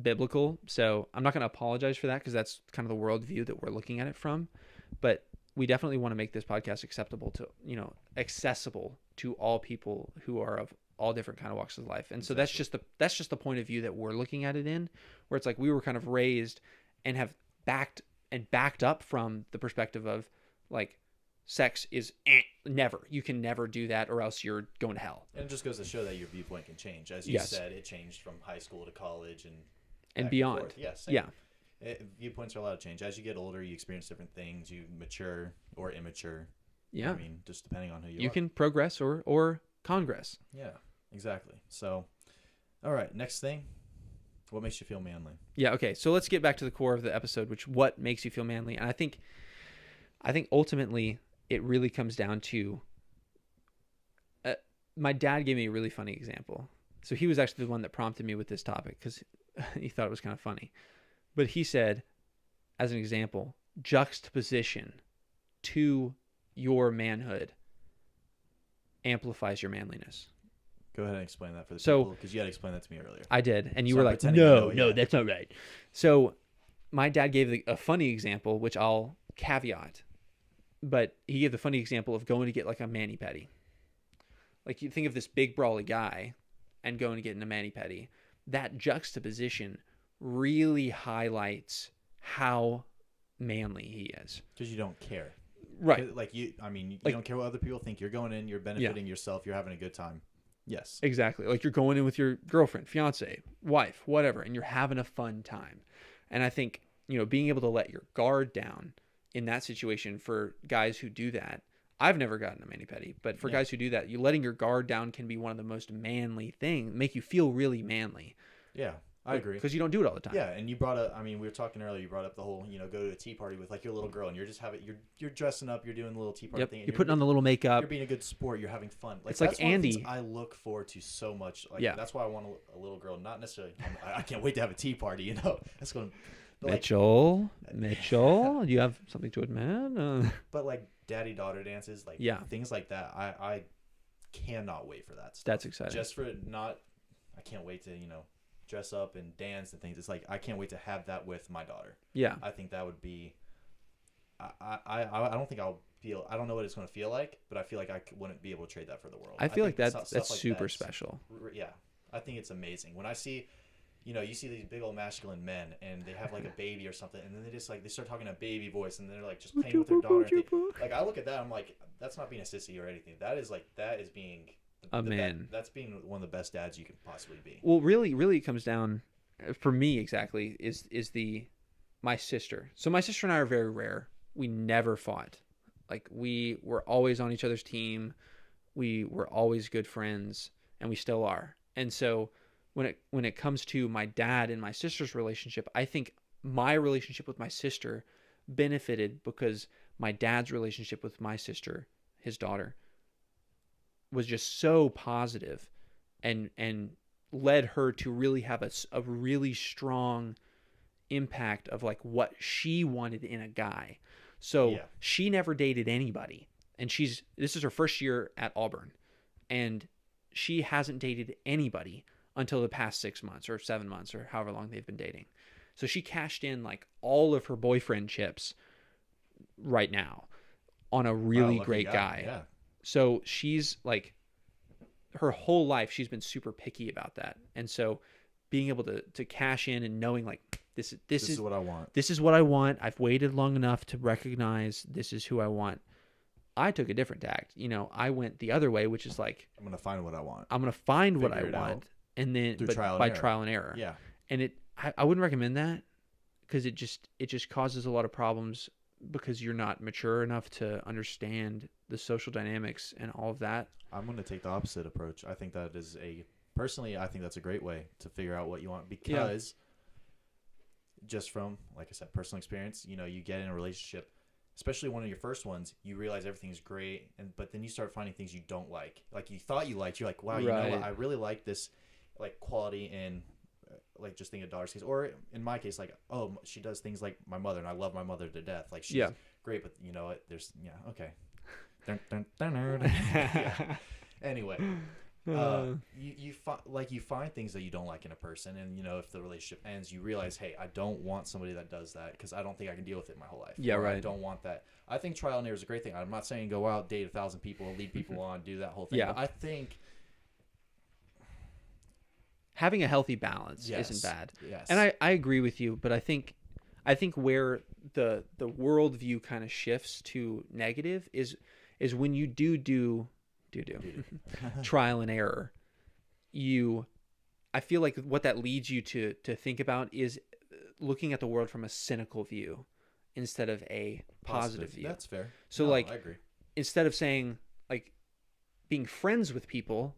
biblical. So I'm not going to apologize for that, because that's kind of the worldview that we're looking at it from. But we definitely want to make this podcast accessible to all people who are of all different kind of walks of life. And so that's just the point of view that we're looking at it in, where it's like we were kind of raised and have backed up from the perspective of like, sex is never. You can never do that, or else you're going to hell. And it just goes to show that your viewpoint can change. As you said, it changed from high school to college and beyond. And yes. Yeah, viewpoints are allowed to change. As you get older, you experience different things. You mature or immature. Yeah. Just depending on who you are. You can progress or congress. Yeah, exactly. So, all right, next thing. What makes you feel manly? Yeah, okay. So let's get back to the core of the episode, which what makes you feel manly. And I think ultimately it really comes down to, my dad gave me a really funny example. So he was actually the one that prompted me with this topic, because he thought it was kind of funny. But he said, as an example, juxtaposition to your amplifies your manliness. Go ahead and explain that for the people, because you had to explain that to me earlier. I did, and you were like, no, that's not right. So my dad gave a funny example, which I'll caveat. But he gave the funny example of going to get like a mani-pedi. Like, you think of this big brawly guy and going to get in a mani-pedi. That juxtaposition really highlights how manly he is. Because you don't care. Right. Like, you don't care what other people think. You're going in, you're benefiting yourself, you're having a good time. Yes. Exactly. Like, you're going in with your girlfriend, fiance, wife, whatever, and you're having a fun time. And I think, being able to let your guard down in that situation, for guys who do that, I've never gotten a mani-pedi, but for guys who do that, you letting your guard down can be one of the most manly things, make you feel really manly. Yeah, I agree. Because you don't do it all the time. Yeah, and you brought up, we were talking earlier, you brought up the whole, go to a tea party with like your little girl, and you're just you're dressing up, you're doing the little tea party thing. You're putting on the little makeup. You're being a good sport, you're having fun. It's like Andy. I look forward to so much. That's why I want a little girl, not necessarily, I can't wait to have a tea party, That's going to... Mitchell, you have something to admit? But like daddy-daughter dances, things like that, I cannot wait for that stuff. That's exciting. Just for I can't wait to, dress up and dance and things. It's like, I can't wait to have that with my daughter. Yeah. I think that would be, I don't think I don't know what it's going to feel like, but I feel like I wouldn't be able to trade that for the world. I feel like that's super special. Yeah. I think it's amazing. When I see, you know, you see these big old masculine men, and they have like a baby or something, and then they just like they start talking a baby voice, and they're like just playing with their daughter. Like I look at that, I'm like, that's not being a sissy or anything. That is being a man. That's being one of the best dads you can possibly be. Well, really, it comes down for me exactly is my sister. So my sister and I are very rare. We never fought. Like we were always on each other's team. We were always good friends, and we still are. And so when it comes to my dad and my sister's relationship, I think my relationship with my sister benefited because my dad's relationship with my sister, his daughter, was just so positive and led her to really have a really strong impact of like what she wanted in a guy. So she never dated anybody, and this is her first year at Auburn, and she hasn't dated anybody until the past 6 months or 7 months or however long they've been dating. So she cashed in like all of her boyfriend chips right now on a really great guy. Yeah. So she's like, her whole life she's been super picky about that. And so being able to cash in and knowing like this is what I want. This is what I want. I've waited long enough to recognize this is who I want. I took a different tact. You know, I went the other way, which is like, I'm going to find what I want. I'm going to find what I want. And then by trial and error. Yeah. And I wouldn't recommend that because it just causes a lot of problems because you're not mature enough to understand the social dynamics and all of that. I'm going to take the opposite approach. I think that is personally, I think that's a great way to figure out what you want because just from, like I said, personal experience, you know, you get in a relationship, especially one of your first ones, you realize everything's great, but then you start finding things you don't like. Like you thought you liked, you're like, wow, you know what? I really like this like quality in like just think of daughter's case, or in my case, like, oh, she does things like my mother, and I love my mother to death. Like she's great, but you know what? There's okay. Anyway, you find things that you don't like in a person, and you know if the relationship ends, you realize, hey, I don't want somebody that does that because I don't think I can deal with it my whole life. Yeah, right. I don't want that. I think trial and error is a great thing. I'm not saying go out, date 1,000 people, lead people on, do that whole thing. Yeah. But I think having a healthy balance isn't bad. Yes. And I agree with you, but I think where the worldview kind of shifts to negative is when you do trial and error. I feel like what that leads you to think about is looking at the world from a cynical view instead of a positive view. That's fair. So I agree. Instead of saying like being friends with people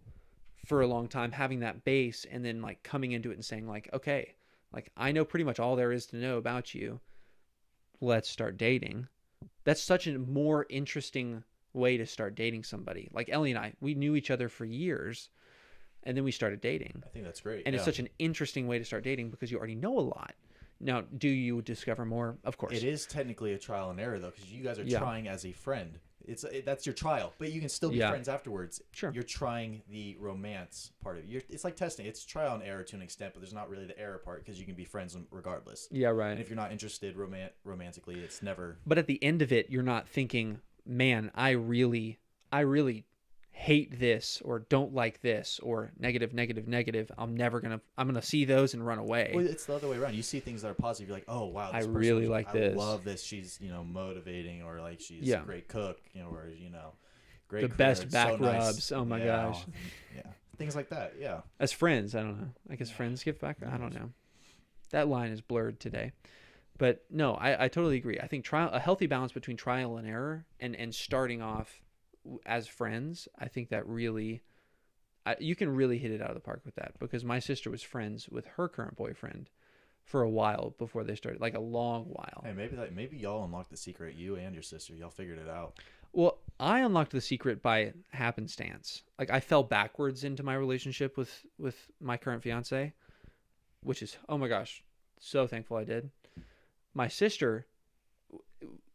for a long time, having that base, and then like coming into it and saying like, okay, like I know pretty much all there is to know about you. Let's start dating. That's such a more interesting way to start dating somebody. Like Ellie and I, we knew each other for years, and then we started dating. I think that's great. And it's such an interesting way to start dating because you already know a lot. Now, do you discover more? Of course. It is technically a trial and error though, because you guys are trying as a friend. That's your trial, but you can still be friends afterwards. Sure. You're trying the romance part of it. It's like testing. It's trial and error to an extent, but there's not really the error part because you can be friends regardless. Yeah, right. And if you're not interested romantically, it's never. But at the end of it, you're not thinking, man, I really hate this or don't like this or negative. I'm gonna see those and run away. Well, it's the other way around. You see things that are positive. You're like, oh wow, I really like this. I love this. She's motivating, or like she's a great cook. Or great. The career. best It's back so nice. rubs. Oh my gosh. Yeah, things like that. Yeah. As friends, I don't know. I guess friends give back. I don't know. That line is blurred today. But no, I totally agree. I think a healthy balance between trial and error and starting off as friends, I think that really, you can really hit it out of the park with that, because my sister was friends with her current boyfriend for a while before they started, like a long while. Hey, maybe y'all unlocked the secret, you and your sister. Y'all figured it out. Well, I unlocked the secret by happenstance. Like I fell backwards into my relationship with my current fiance, which is, oh my gosh, so thankful I did. My sister,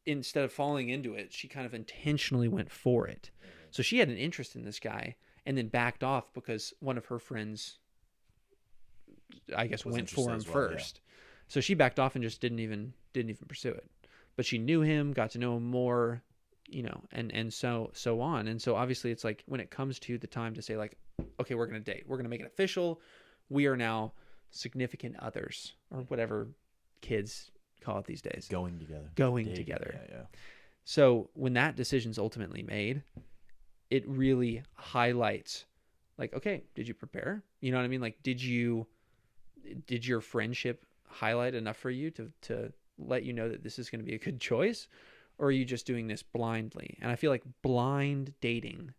instead of falling into it, she kind of intentionally went for it. So she had an interest in this guy and then backed off because one of her friends, I guess, went for him first. Yeah. So she backed off and just didn't even pursue it. But she knew him, got to know him more, and so on. And so obviously it's like when it comes to the time to say like, okay, we're going to date, we're going to make it official. We are now significant others, or whatever kids call it these days. Going together. Going Dating. together. Yeah. So when that decision's ultimately made, it really highlights, like, okay, did you prepare? You know what I mean? Like, did your friendship highlight enough for you to let you know that this is going to be a good choice? Or are you just doing this blindly? And I feel like blind dating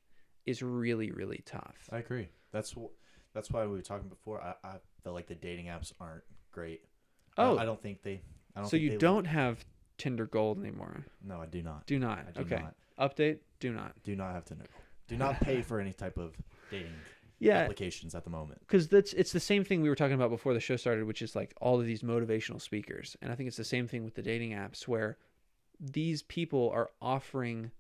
is really, really tough. I agree. That's why we were talking before. I felt like the dating apps aren't great. Oh. I don't think they... So you don't have Tinder Gold anymore? No, I do not. Do not. I do Okay. not. Update? Do not. Do not have Tinder Gold. Do not pay for any type of dating applications at the moment. Because it's the same thing we were talking about before the show started, which is like all of these motivational speakers. And I think it's the same thing with the dating apps, where these people are offering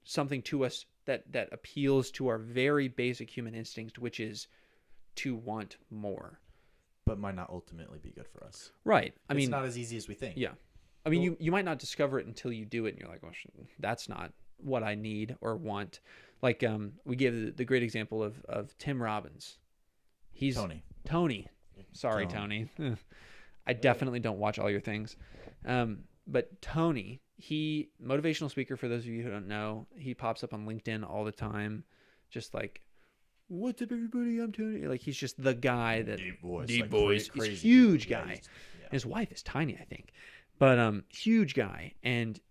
something to us that appeals to our very basic human instinct, which is to want more. But might not ultimately be good for us. Right. It's not as easy as we think. Yeah. I mean, you might not discover it until you do it, and you're like, well, that's not what I need or want. Like, we gave the great example of Tim Robbins. He's Tony. Sorry, Tony. I definitely don't watch all your things. But Tony, he motivational speaker, for those of you who don't know, he pops up on LinkedIn all the time, just like, what's up, everybody? I'm Tony. Like, he's just the guy that Deep voice. He's a huge guy. Yeah. His wife is tiny, I think, but huge guy. And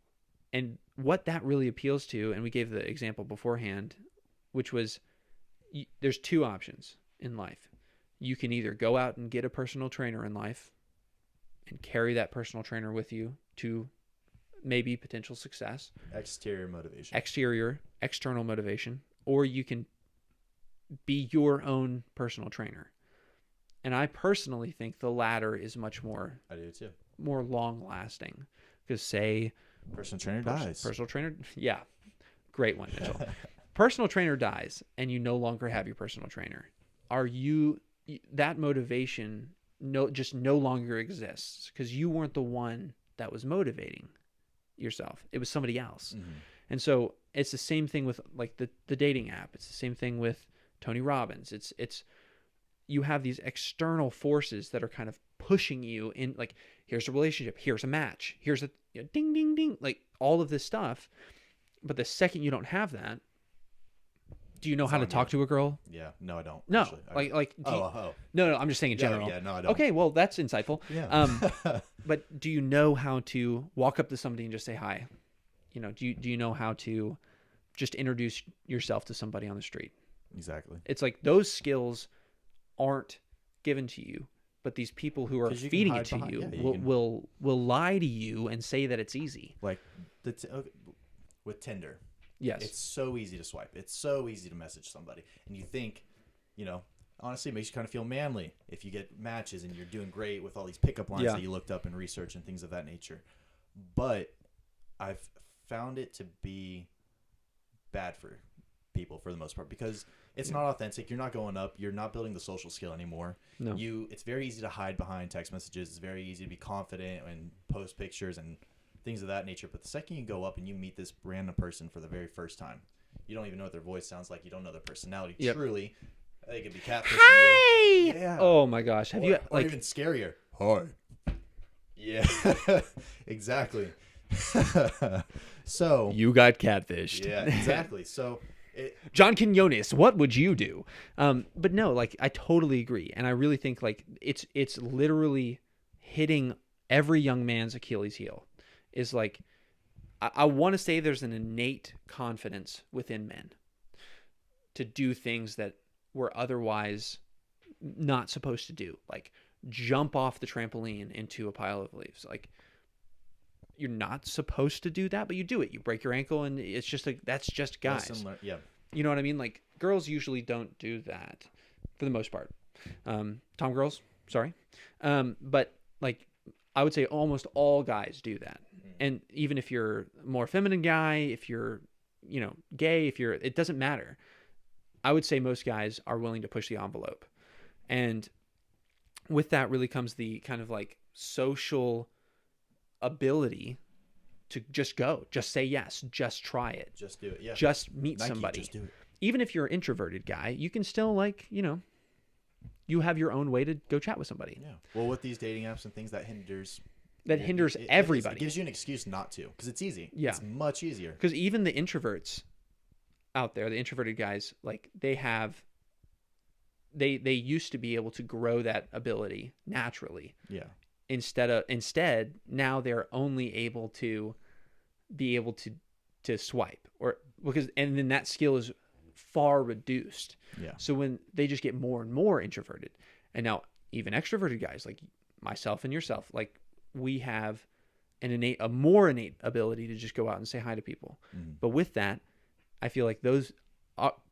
what that really appeals to, and we gave the example beforehand, which was there's two options in life. You can either go out and get a personal trainer in life and carry that personal trainer with you to maybe potential success. External motivation, or you can be your own personal trainer. And I personally think the latter is much more... I do too. More long-lasting. Because say... Personal trainer dies. Personal trainer... Yeah. Great one, Mitchell. Personal trainer dies, and you no longer have your personal trainer. That motivation just no longer exists, because you weren't the one that was motivating yourself. It was somebody else. Mm-hmm. And so it's the same thing with like the dating app. It's the same thing with Tony Robbins. It's you have these external forces that are kind of pushing you in, like, here's a relationship, here's a match, here's a ding, ding, ding, like all of this stuff. But the second you don't have that, do you know how to talk to a girl? Yeah, no, I don't. No, actually. No, I'm just saying in general. Yeah, no, I don't. Okay, well, that's insightful. Yeah. But do you know how to walk up to somebody and just say hi? You know, do you know how to just introduce yourself to somebody on the street? Exactly. It's like those skills aren't given to you, but these people who are feeding it to you will lie to you and say that it's easy. Like with Tinder. Yes. It's so easy to swipe. It's so easy to message somebody. And you think, honestly, it makes you kind of feel manly if you get matches and you're doing great with all these pickup lines that you looked up in research and things of that nature. But I've found it to be bad for people for the most part, because it's not authentic. You're not going up. You're not building the social skill anymore. No. It's very easy to hide behind text messages. It's very easy to be confident and post pictures and things of that nature. But the second you go up and you meet this random person for the very first time, you don't even know what their voice sounds like. You don't know their personality. Yep. Truly, they could be catfishing you. Yeah. Oh my gosh. Have you or even scarier? Hi. Yeah. Exactly. So you got catfished. Yeah, exactly. So John Quinones, what would you do? But no, like, I totally agree. And I really think like it's literally hitting every young man's Achilles heel. Is like, I want to say there's an innate confidence within men to do things that we're otherwise not supposed to do. Like jump off the trampoline into a pile of leaves. Like, you're not supposed to do that, but you do it. You break your ankle, and it's just like, that's just guys. Yeah. You know what I mean? Like, girls usually don't do that for the most part. Tom girls, sorry. But like, I would say almost all guys do that. And even if you're a more feminine guy, if you're, gay, it doesn't matter. I would say most guys are willing to push the envelope. And with that really comes the kind of like social ability to just go, just say yes, just try it. Just do it. Yeah. Just meet Nike, somebody. Just do it. Even if you're an introverted guy, you can still like, you have your own way to go chat with somebody. Yeah. Well, with these dating apps and things, that hinders everybody. It gives you an excuse not to, because it's easy. Yeah. It's much easier. Because even the introverts out there, the introverted guys, like they used to be able to grow that ability naturally. Yeah. Instead, now they're only able to swipe, and then that skill is far reduced. Yeah. So when they just get more and more introverted, and now even extroverted guys like myself and yourself, like we have a more innate ability to just go out and say hi to people. Mm-hmm. But with that, I feel like those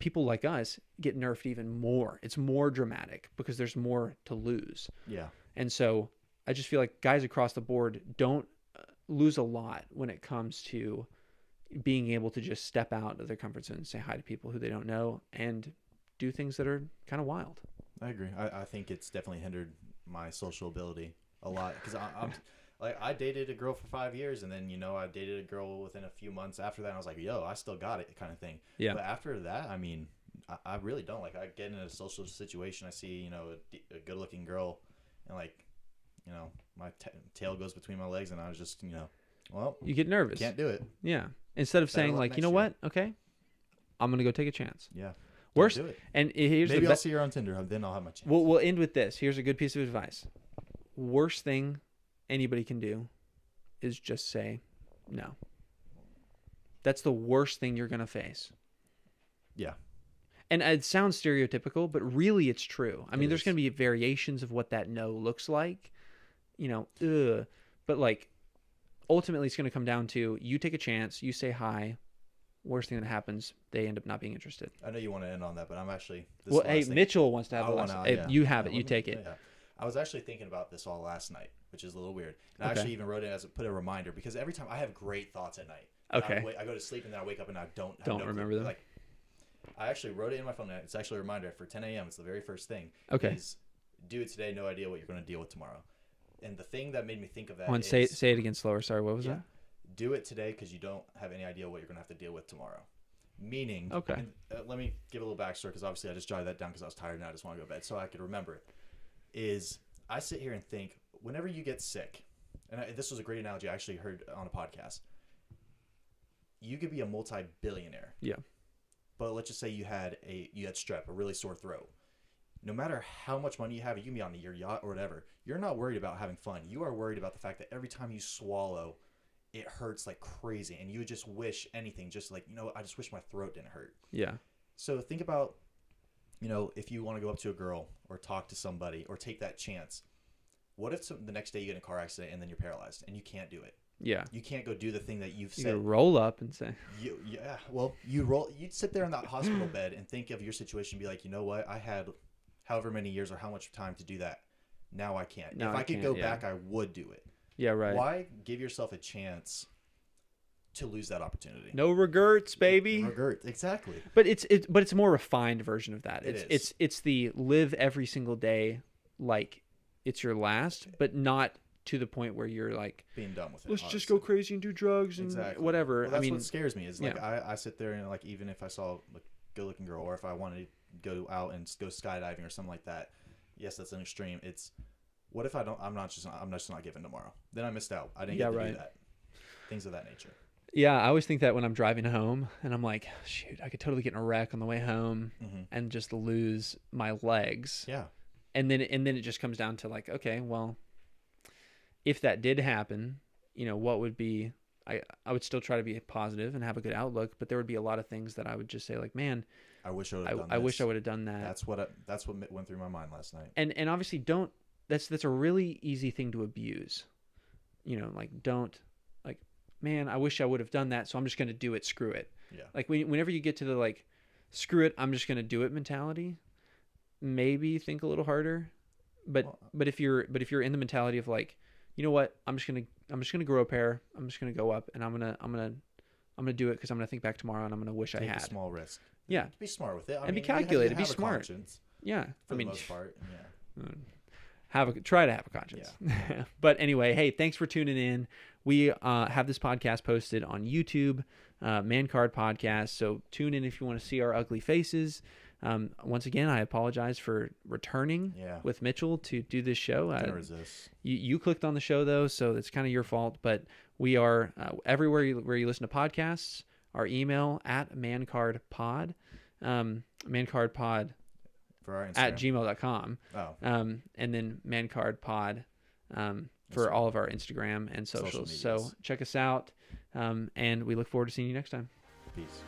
people like us get nerfed even more. It's more dramatic because there's more to lose. Yeah. And so I just feel like guys across the board don't lose a lot when it comes to being able to just step out of their comfort zone and say hi to people who they don't know and do things that are kind of wild. I agree. I think it's definitely hindered my social ability a lot, because I'm like, I dated a girl for 5 years, and then, I dated a girl within a few months after that, and I was like, yo, I still got it, kind of thing. Yeah. But after that, I mean, I really don't. Like, I get in a social situation, I see, a good-looking girl, and like, my tail goes between my legs, and I was just, well, you get nervous. Can't do it. Yeah. Instead of saying like, you know what? Okay, I'm gonna go take a chance. Yeah. Worst. Do it. And here's maybe I'll see her on Tinder. Then I'll have my chance. We'll end with this. Here's a good piece of advice. Worst thing anybody can do is just say no. That's the worst thing you're gonna face. Yeah. And it sounds stereotypical, but really it's true. I mean, there's going to be variations of what that no looks like, but like ultimately it's going to come down to you take a chance, you say hi. Worst thing that happens, they end up not being interested. I know you want to end on that, but I'm actually... Mitchell wants to have the last... You have it. You take it. Yeah. I was actually thinking about this all last night, which is a little weird. And I actually even wrote it put a reminder, because every time I have great thoughts at night. Okay. I go to sleep and then I wake up and I don't remember them. Like, I actually wrote it in my phone. It's actually a reminder for 10 a.m. It's the very first thing. Okay. Is do it today, no idea what you're going to deal with tomorrow. And the thing that made me think of that say it again slower. Sorry, what was that? Do it today because you don't have any idea what you're going to have to deal with tomorrow. Meaning, okay. And, let me give a little backstory, because obviously I just jotted that down because I was tired and I just want to go to bed so I could remember it. Is I sit here and think, whenever you get sick, and this was a great analogy I actually heard on a podcast, you could be a multi-billionaire. Yeah. But let's just say you had strep, a really sore throat. No matter how much money you have, you can be on your yacht or whatever. You're not worried about having fun. You are worried about the fact that every time you swallow, it hurts like crazy, and you would just wish anything, just like, I just wish my throat didn't hurt. Yeah. So think about, if you want to go up to a girl or talk to somebody or take that chance, what if the next day you get in a car accident and then you're paralyzed and you can't do it? Yeah. You can't go do the thing that you've said. You could roll up and say. You'd sit there on that hospital bed and think of your situation and be like, you know what? I had however many years or how much time to do that. Now I can't. If I could go back, I would do it. Yeah, right. Why give yourself a chance to lose that opportunity? No regrets, baby. Regrets, exactly. But it's a more refined version of that. It's the live every single day like it's your last, but not to the point where you're like being done with it. Let's just go crazy and do drugs and whatever. Well, that's what scares me is like I sit there and like, even if I saw a good-looking girl, or if I wanted to go out and go skydiving or something like that, yes, that's an extreme. It's what if I'm just not given tomorrow? Then I missed out. I didn't get to do that. Things of that nature. Yeah, I always think that when I'm driving home and I'm like, shoot, I could totally get in a wreck on the way home and just lose my legs. Yeah. And then it just comes down to like, okay, well, if that did happen, what would be, I would still try to be positive and have a good outlook, but there would be a lot of things that I would just say like, man, I wish I would have done I wish I would have done that. That's what went through my mind last night. And obviously that's a really easy thing to abuse. Man, I wish I would have done that, so I'm just going to do it, screw it. Yeah. Like whenever you get to the like, screw it, I'm just going to do it mentality, maybe think a little harder. But if you're in the mentality of like, you know what, I'm just gonna grow a pair. I'm just gonna go up, and I'm gonna do it because I'm gonna think back tomorrow, and I'm gonna wish I had. Take a small risk. Yeah. Be smart with it. And be calculated. Be smart. Yeah. For the most part. Yeah. Try to have a conscience. Yeah. But anyway, hey, thanks for tuning in. We have this podcast posted on YouTube, Man Card Podcast. So tune in if you want to see our ugly faces. Once again, I apologize for returning with Mitchell to do this show. Can't resist. You clicked on the show though, so it's kind of your fault. But we are everywhere where you listen to podcasts. Our email at mancardpod, mancardpod for our at gmail.com. And then mancardpod for all of our Instagram and socials. So check us out, and we look forward to seeing you next time. Peace.